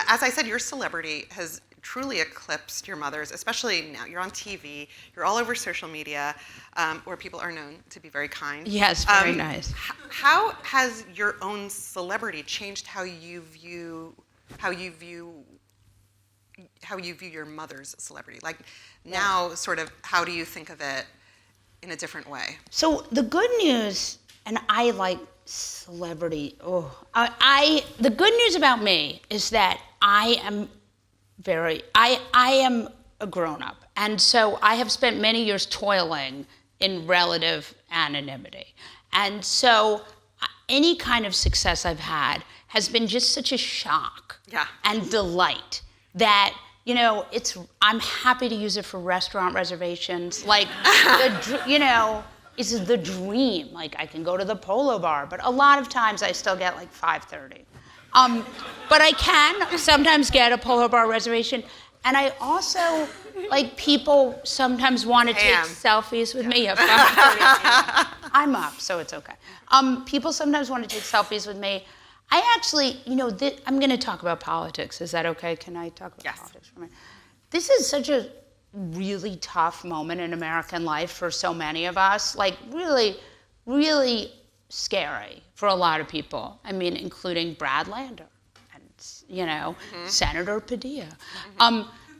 as I said, your celebrity has truly eclipsed your mother's, especially now. You're on TV. You're all over social media, where people are known to be very kind. Yes, very nice. How has your own celebrity changed how you view your mother's celebrity? Like now, sort of, how do you think of it in a different way? So the good news, and I like celebrity. The good news about me is that I am a grown-up, and so I have spent many years toiling in relative anonymity, and so any kind of success I've had has been just such a shock and delight that, you know, I'm happy to use it for restaurant reservations. Like, it's the dream. Like, I can go to the Polo Bar, but a lot of times I still get like 5:30. But I can sometimes get a Polo Bar reservation. And I also, like, people sometimes want to take selfies with me. I'm up, so it's okay. People sometimes want to take selfies with me. I actually, I'm going to talk about politics. Is that okay? Can I talk about politics for a minute? This is such a really tough moment in American life for so many of us. Like, really, really scary for a lot of people. I mean, including Brad Lander and, Senator Padilla.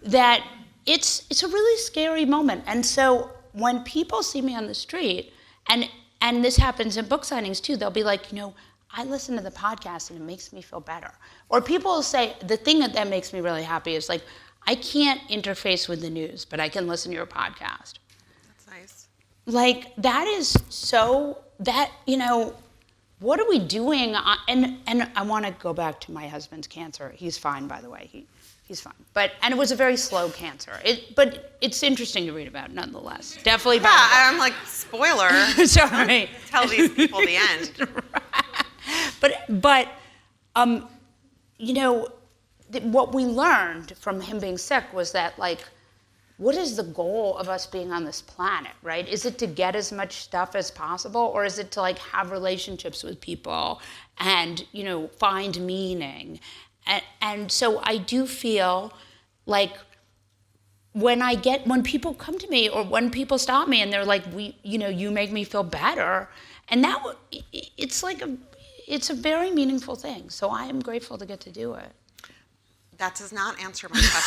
That it's a really scary moment. And so when people see me on the street, and this happens in book signings too, they'll be like, I listen to the podcast and it makes me feel better. Or people will say, the thing that makes me really happy is like, I can't interface with the news, but I can listen to your podcast. That's nice. Like, that is what are we doing? And I want to go back to my husband's cancer. He's fine, by the way. He's fine. And it was a very slow cancer. But it's interesting to read about, nonetheless. Definitely. Yeah, I'm like, spoiler. Sorry. Tell these people the end. But what we learned from him being sick was that, like, what is the goal of us being on this planet, right? Is it to get as much stuff as possible, or is it to, like, have relationships with people and, find meaning? And so I do feel like when people come to me or when people stop me and they're like, you make me feel better, and it's a very meaningful thing. So I am grateful to get to do it. That does not answer my question,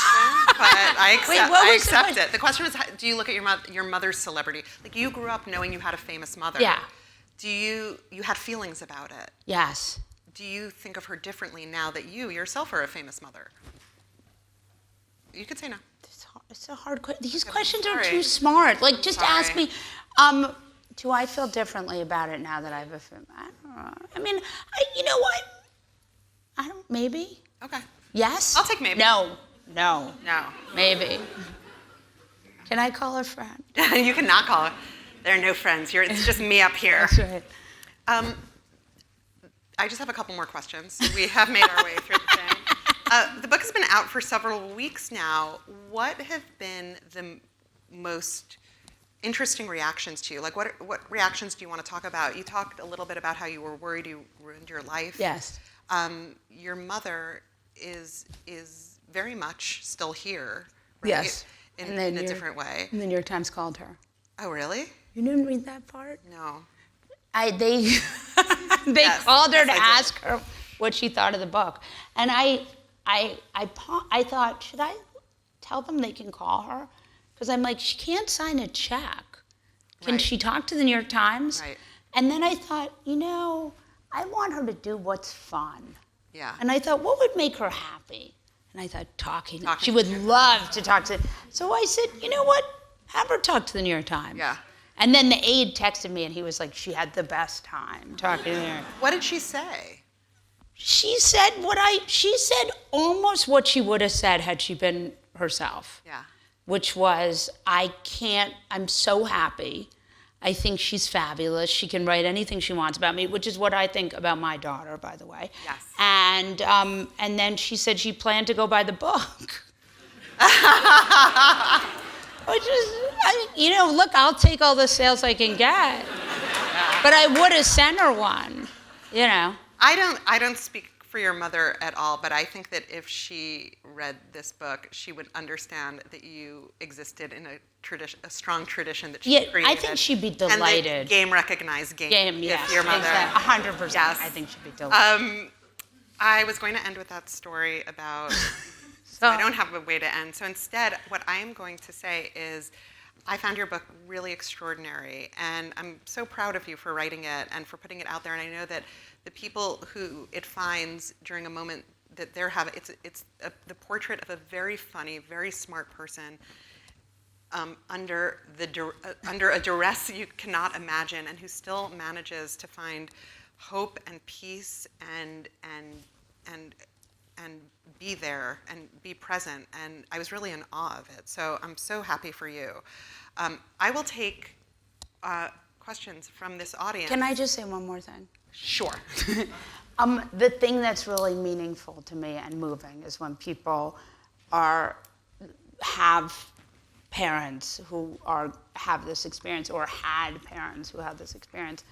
but I accept it. The question was, do you look at your mother's celebrity? Like, you grew up knowing you had a famous mother. Yeah. You had feelings about it? Yes. Do you think of her differently now that you yourself are a famous mother? You could say no. It's a hard question. These questions are too smart. Like, just ask me, do I feel differently about it now that I have a family? I don't know. I mean, you know what? I don't, maybe. Okay. Yes? I'll take maybe. No. Maybe. Can I call her friend? You cannot call her. There are no friends. It's just me up here. That's right. I just have a couple more questions. We have made our way through the thing. The book has been out for several weeks now. What have been the most interesting reactions to you? Like, what reactions do you want to talk about? You talked a little bit about how you were worried you ruined your life. Yes. Your mother is very much still here, right? Yes. In a different way. And the New York Times called her. Oh, really? You didn't read that part? No. They called her to ask her what she thought of the book, and I thought, should I tell them they can call her? Because I'm like, she can't sign a check. Can she talk to the New York Times? Right. And then I thought, I want her to do what's fun. Yeah. And I thought, what would make her happy? And I thought, talking. She would love to talk to. So I said, you know what? Have her talk to the New York Times. Yeah. And then the aide texted me, and he was like, she had the best time talking to her. What did she say? She said almost what she would have said had she been herself. Yeah. Which was, I'm so happy. I think she's fabulous. She can write anything she wants about me, which is what I think about my daughter, by the way. Yes. And then she said she planned to go buy the book. Which is, look, I'll take all the sales I can get. But I would have sent her one, I don't speak for your mother at all, but I think that if she read this book, she would understand that you existed in a strong tradition that she created. I think she'd be delighted. And game recognized game. Yes, if your mother. Exactly. 100%. Yes. I think she'd be delighted. I was going to end with that story about. So I don't have a way to end. So instead, what I am going to say is, I found your book really extraordinary, and I'm so proud of you for writing it and for putting it out there. And I know that the people who it finds during a moment that they're having, it's the portrait of a very funny, very smart person under a duress you cannot imagine, and who still manages to find hope and peace and be there and be present. And I was really in awe of it. So I'm so happy for you. I will take questions from this audience. Can I just say one more thing? Sure. The thing that's really meaningful to me and moving is when people have parents who have this experience, or had parents who have this experience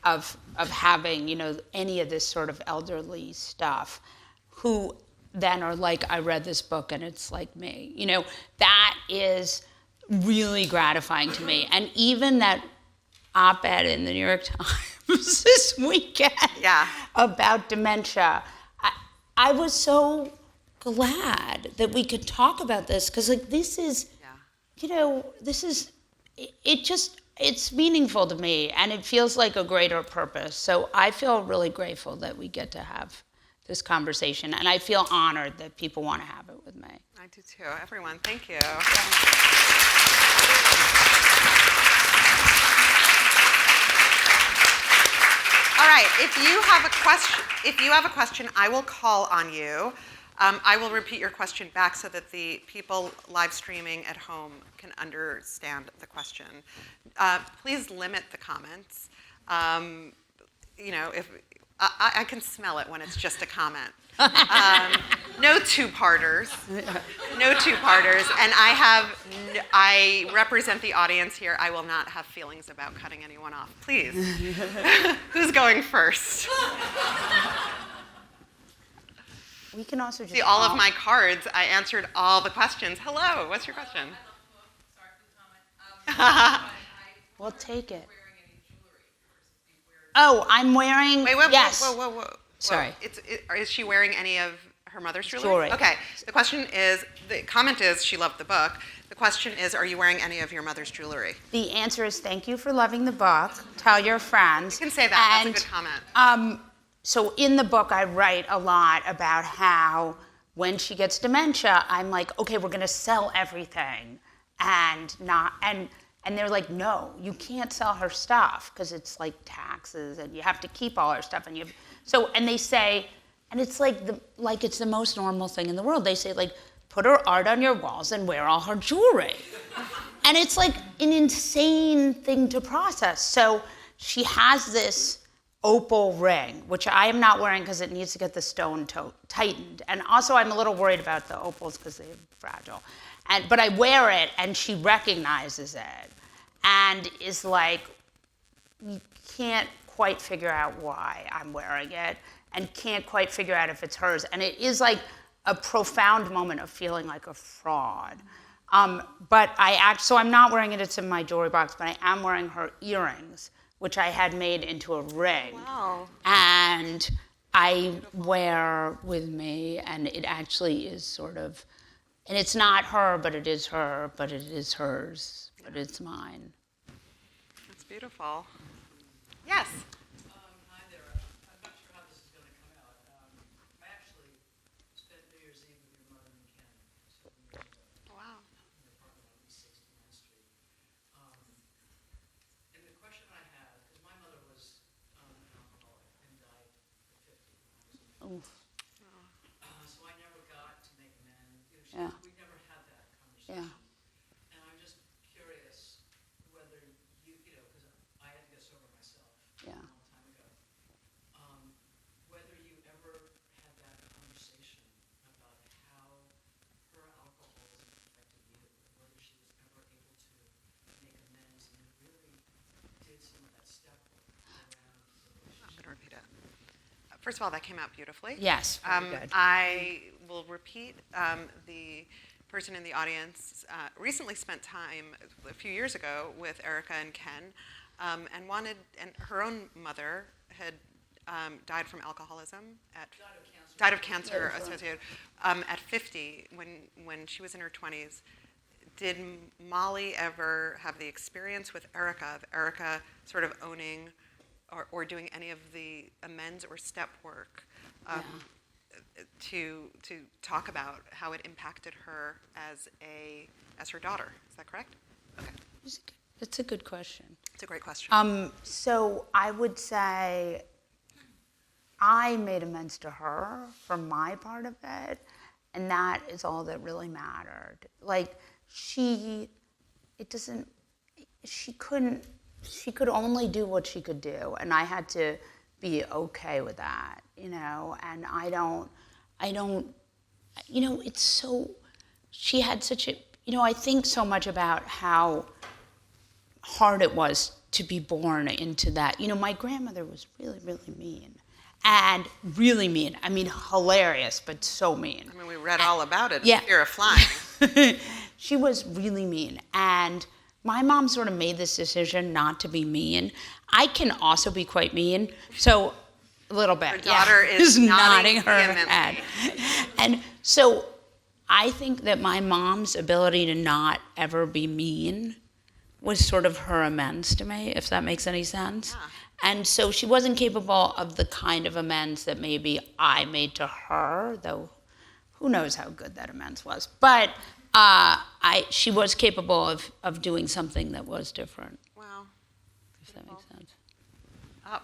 of having, any of this sort of elderly stuff, who then are like, I read this book and it's like me. That is really gratifying to me. And even that op-ed in the New York Times this weekend about dementia, I was so glad that we could talk about this, because this is, it's meaningful to me, and it feels like a greater purpose. So I feel really grateful that we get to have this conversation, and I feel honored that people want to have it with me. I do too. Everyone, thank you. All right, if you have a question, I will call on you. I will repeat your question back so that the people live streaming at home can understand the question. Please limit the comments. If I can smell it when it's just a comment. No two-parters. No two-parters. And I represent the audience here. I will not have feelings about cutting anyone off. Please. Who's going first? We can also just See, all of my cards, I answered all the questions. Hello, what's your question? We'll take it. Oh, I'm wearing. Wait, yes. Whoa. Sorry. Is she wearing any of her mother's jewelry? Jewelry. Okay. The comment is she loved the book. The question is, are you wearing any of your mother's jewelry? The answer is thank you for loving the book. Tell your friends. You can say that. And, that's a good comment. So in the book, I write a lot about how when she gets dementia, I'm like, okay, we're gonna sell everything, and they're like, no, you can't sell her stuff because it's like taxes, and you have to keep all her stuff, and they say, and it's like it's the most normal thing in the world. They say like, put her art on your walls and wear all her jewelry, and it's like an insane thing to process. So she has this opal ring, which I am not wearing because it needs to get the stone tightened. And also I'm a little worried about the opals because they're fragile. But I wear it and she recognizes it and is like, you can't quite figure out why I'm wearing it and can't quite figure out if it's hers. And it is like a profound moment of feeling like a fraud. So I'm not wearing it, it's in my jewelry box, but I am wearing her earrings, which I had made into a ring. Wow. And I wear with me, and it actually is sort of, and it's not her, but it is her, but it is hers, but it's mine. That's beautiful. Yes. Hi there. I'm not sure how this is going to come out. I actually spent New Year's Eve with your mother and Ken 7 years ago. Wow. In their apartment on East 69th Street. And the question I have, because my mother was an alcoholic and died at 50 when I was in so I never got to make amends. Yeah. We never had that conversation. Yeah. And I'm just curious whether because I had to get sober myself Yeah. a long time ago. Whether you ever had that conversation about how her alcoholism affected you, whether she was ever able to make amends and really did some of that step work around the relationship. I'm going to repeat it. First of all, that came out beautifully. Yes, very good. I will repeat. The person in the audience recently spent time a few years ago with Erica and Ken, and her own mother had died from alcoholism died of cancer associated at 50 when she was in her 20s. Did Molly ever have the experience with Erica of Erica sort of owning or doing any of the amends or step work to talk about how it impacted her as her daughter? Is that correct? Okay. It's a good question. It's a great question. So I would say I made amends to her for my part of it, and that is all that really mattered. Like she could only do what she could do, and I had to be okay with that, and I don't, it's so, she had such a, I think so much about how hard it was to be born into that. My grandmother was really, really mean. And really mean. I mean, hilarious, but so mean. I mean, we read all about it. Yeah. Fear of Flying. She was really mean. And my mom sort of made this decision not to be mean. I can also be quite mean, so a little bit. Her daughter is nodding her head. And so I think that my mom's ability to not ever be mean was sort of her amends to me, if that makes any sense. Yeah. And so she wasn't capable of the kind of amends that maybe I made to her, though who knows how good that amends was. But she was capable of doing something that was different. Wow. If that makes sense. Oh,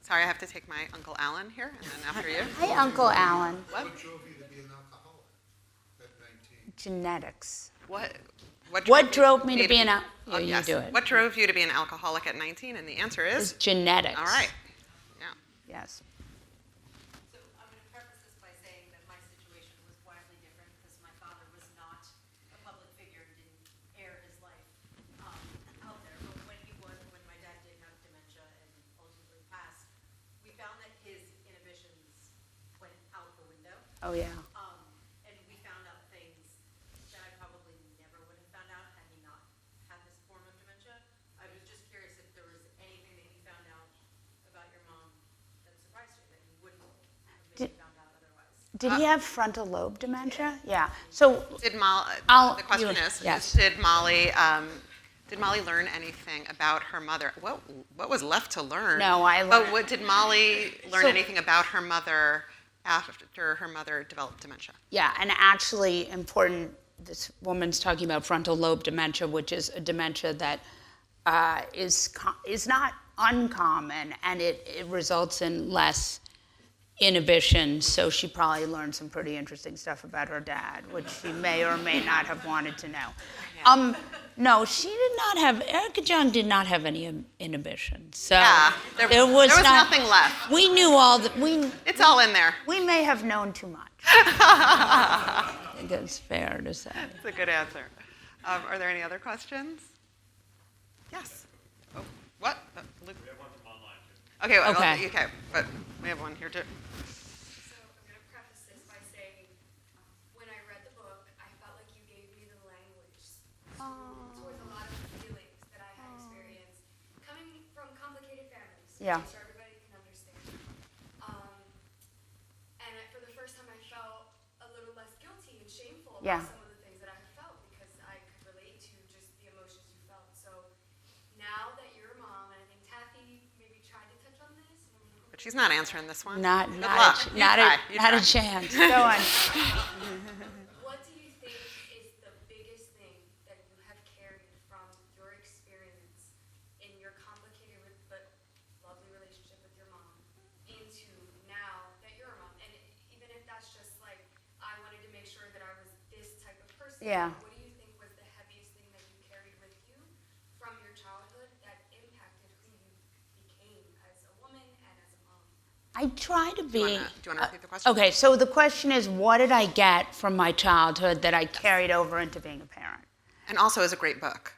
sorry, I have to take my Uncle Alan here, and then after you. Hey, Uncle Alan. What? What drove you to be an alcoholic at 19? Genetics. What drove me to be an yes. You do it. What drove you to be an alcoholic at 19? And the answer is? Genetics. All right. Yeah. Yes. So I'm going to preface this by saying that my situation was wildly different because my father was not a public figure and didn't air his life out there. But when my dad did have dementia and ultimately passed, we found that his inhibitions went out the window. Oh, yeah. And we found out things that I probably never would have found out had he not had this form of dementia. I was just curious if there was anything that you found out about your mom that surprised you, that you wouldn't have maybe found out otherwise. Did he have frontal lobe dementia? Yeah. So The question is, yes. did Molly learn anything about her mother? What was left to learn? No, I learned. But did Molly learn So- anything about her mother after her mother developed dementia? Yeah, and actually important, this woman's talking about frontal lobe dementia, which is a dementia that is not uncommon, and it results in less inhibition, so she probably learned some pretty interesting stuff about her dad, which she may or may not have wanted to know. No, she did not have, Erica Jong did not have any inhibition, so Yeah, there was not, nothing left. We knew all that, It's all in there. we may have known too much. I think it's fair to say. That's a good answer. Are there any other questions? Yes. Oh, what? Luke? We have one from online, too. Okay, well, Okay. okay, but we have one here too. So I'm going to preface this by saying, when I read the book, I felt like you gave me the language towards a lot of the feelings that I had experienced coming from complicated families. Yeah. So everybody can understand. And for the first time, I felt a little less guilty and shameful Yeah. about some of the things that I had felt because I could relate to just the emotions you felt. So now that you're a mom, and I think Taffy maybe tried to touch on this, and I'm gonna But she's not answering this one. Not Good a luck. You not try. a You not a try. chance. Go on. What do you think is the biggest thing that you have carried from your experience in your complicated but lovely relationship with your mom into now that you're a mom? And even if that's just like, I wanted to make sure that I was this type of person, Yeah. what do you think was the heaviest thing that you carried with you from your childhood that impacted who you became as a woman and as a mom? I try to be. Do you want to repeat the question? Okay, so the question is, what did I get from my childhood that I carried over into being a parent? And also, it's a great book.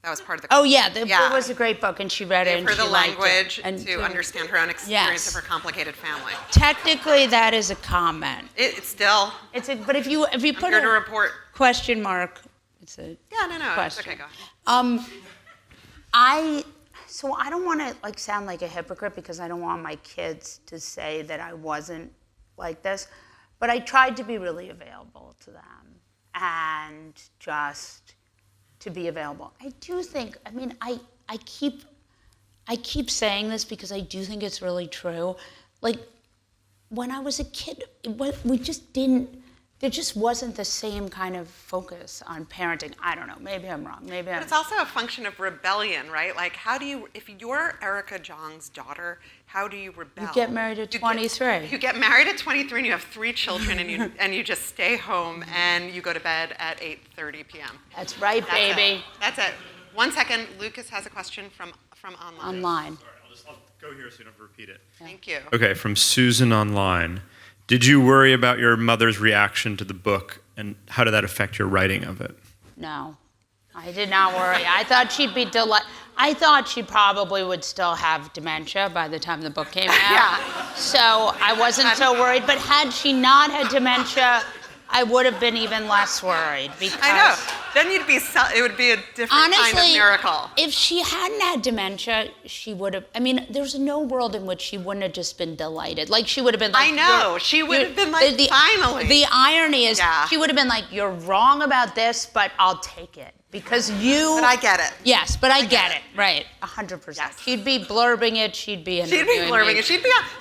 That was part of the. Oh yeah, Yeah. it was a great book, and she read it, Gave and her she the liked it. language And to understand her own experience Yes. of her complicated family. Technically, that is a comment. It's still. But if you I'm put here to a report. question mark, it's a Yeah, no, it's question. okay. Go ahead. So I don't want to sound like a hypocrite because I don't want my kids to say that I wasn't like this, but I tried to be really available to them and just to be available. I do think, I keep saying this because I do think it's really true. Like when I was a kid, there just wasn't the same kind of focus on parenting. I don't know, maybe I'm wrong, maybe I'm. But it's also a function of rebellion, right? Like, if you're Erica Jong's daughter, how do you rebel? You get married at 23. You get married at 23 and you have 3 children and you just stay home and you go to bed at 8:30 p.m. That's right, baby. That's it. 1 second. Lucas has a question from online. Online. Sorry, I'll go here so you don't have to repeat it. Thank you. Okay, from Susan online. Did you worry about your mother's reaction to the book, and how did that affect your writing of it? No, I did not worry. I thought she'd be I thought she probably would still have dementia by the time the book came out. Yeah. So I wasn't so worried. But had she not had dementia, I would have been even less worried because I know. Then it would be a different honestly, kind of miracle. if she hadn't had dementia, she would have. There's no world in which she wouldn't have just been delighted. Like she would have been like, I know. She would have been like, finally. The irony is, Yeah. she would have been like, you're wrong about this, but I'll take it because you. But I get it. Yes, but I get it. Right, 100%. Yes. She'd be blurbing it. She'd be She'd be interviewing blurbing me. it.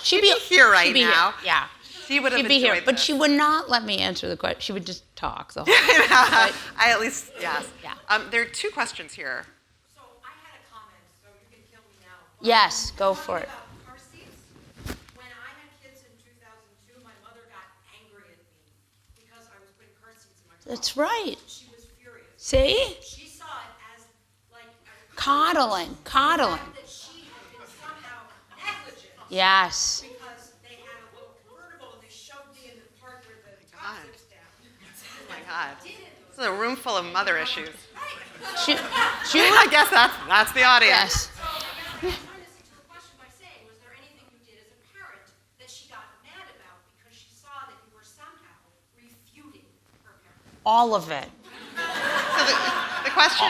She'd be here right she'd be now. Here. Yeah. She would have She'd be here, enjoyed but this. she would not let me answer the question. She would just talk the whole time. But- I at least, yes. Yeah. There are 2 questions here. So I had a comment, so you can kill me now. Yes, go for it. About car seats. When I had kids in 2002, my mother got angry at me because I was putting car seats in my car. That's right. She was furious. See? She saw it as like Coddling. the fact that she had been somehow negligent Yes. because they had a little convertible and they shoved me in the part where the God. top zips down. Oh my God. This is a room full of mother issues. She I guess that's the audience. yes. So I guess I'm trying to stick to the question by saying, was there anything you did as a parent that she got mad about because she saw that you were somehow all of it. So the question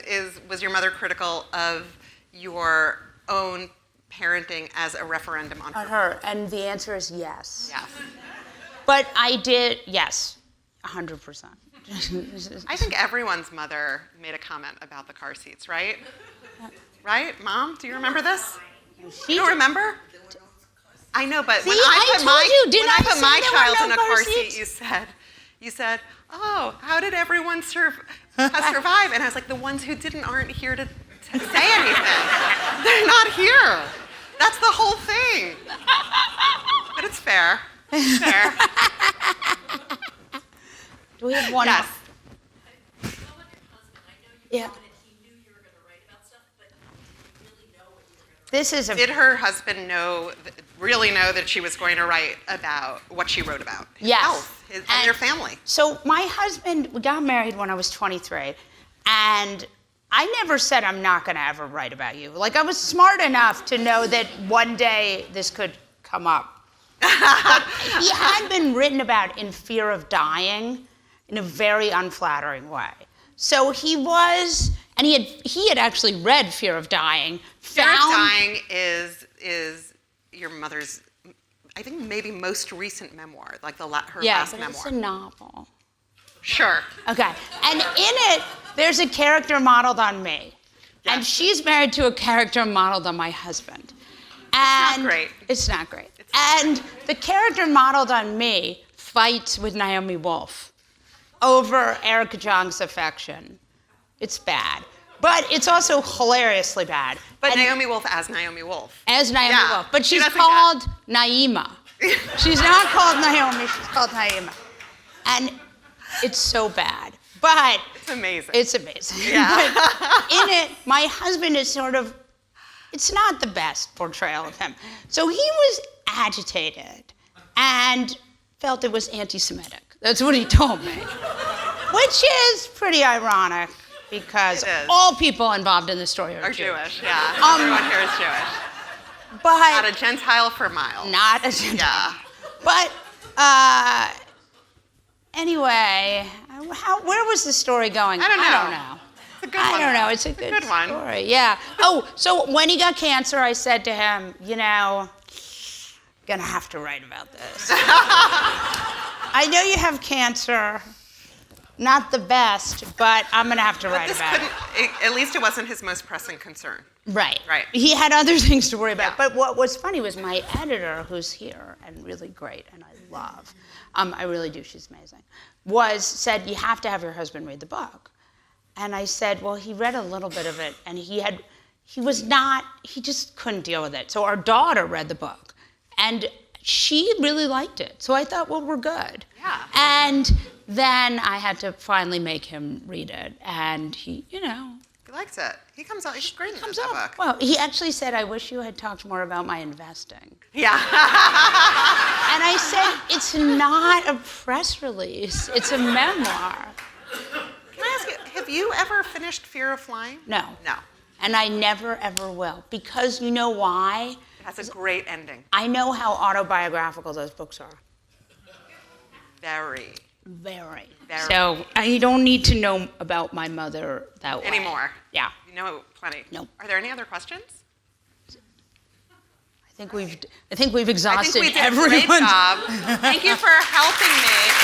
is, was your mother critical of your own parenting as a referendum on On her? her, and the answer is yes. Yes. But I did, yes, 100%. I think everyone's mother made a comment about the car seats, right? Right, Mom? Do you remember this? She You don't remember? I know, but when See, I I put told my you, didn't when I I put say my there were child no in a car car seats? seat, you said, "Oh, how did everyone survive?" And I was like, "The ones who didn't aren't here to say anything. They're not here. That's the whole thing." But it's fair. It's fair. Do we have one? Yes. I know of your husband. I know you Yeah. thought that he knew you were going to write about stuff, but did you really know what you were going to write? This is a Did her husband really know that she was going to write about what she wrote about? His Yes. health, and your family. So my husband, we got married when I was 23, and I never said I'm not going to ever write about you. Like, I was smart enough to know that one day this could come up. But he had been written about in fear of dying in a very unflattering way. So he was, and he had actually read Fear of Dying. Fear of Dying is your mother's, I think, maybe most recent memoir, like her last but memoir. it's a novel. Sure. Okay, and in it, there's a character modeled on me. And Yes. she's married to a character modeled on my husband. not And great. It's not great. And the character modeled on me fights with Naomi Wolf over Erica Jong's affection. It's bad. But it's also hilariously bad. But And Naomi Wolf as Naomi Wolf. as Naomi Yeah, Wolf. But she she's doesn't called Naima. She's not called Naomi, she's called Naima. And it's so bad. But It's amazing. it's amazing. Yeah. But in it, my husband is sort of, it's not the best portrayal of him. So he was agitated and felt it was anti-Semitic. That's what he told me. Which is pretty ironic because It is. all people involved in the story are Are Jewish. Jewish, yeah. Everyone here is Jewish. But Not a Gentile for miles. not a Gentile. Yeah. But anyway, where was the story going? I don't know. I don't know. It's a good one. I don't know. It's a good one. story. Yeah. Oh, so when he got cancer, I said to him, you know, gonna have to write about this. I know you have cancer. Not the best, but I'm gonna have to But write this about it. at least it wasn't his most pressing concern. Right. Right. He had other things to worry about. Yeah. But what was funny was my editor, who's here and really great, and I love, I really do, she's amazing, said, you have to have your husband read the book. And I said, well, he read a little bit of it, and he just couldn't deal with it. So our daughter read the book, and she really liked it. So I thought, well, we're good. Yeah. And then I had to finally make him read it, and he, you know, He likes it. He comes out. He's great in comes that up. book. Well, he actually said, I wish you had talked more about my investing. Yeah. And I said, it's not a press release, it's a memoir. Can I ask you, have you ever finished Fear of Flying? No. No. And I never, ever will. Because you know why? It has a great ending. I know how autobiographical those books are. Very. Very. Very. So I don't need to know about my mother that way. Anymore. Yeah. You know plenty. Nope. Are there any other questions? I think we've exhausted I think we did a everyone's. great job. Thank you for helping me.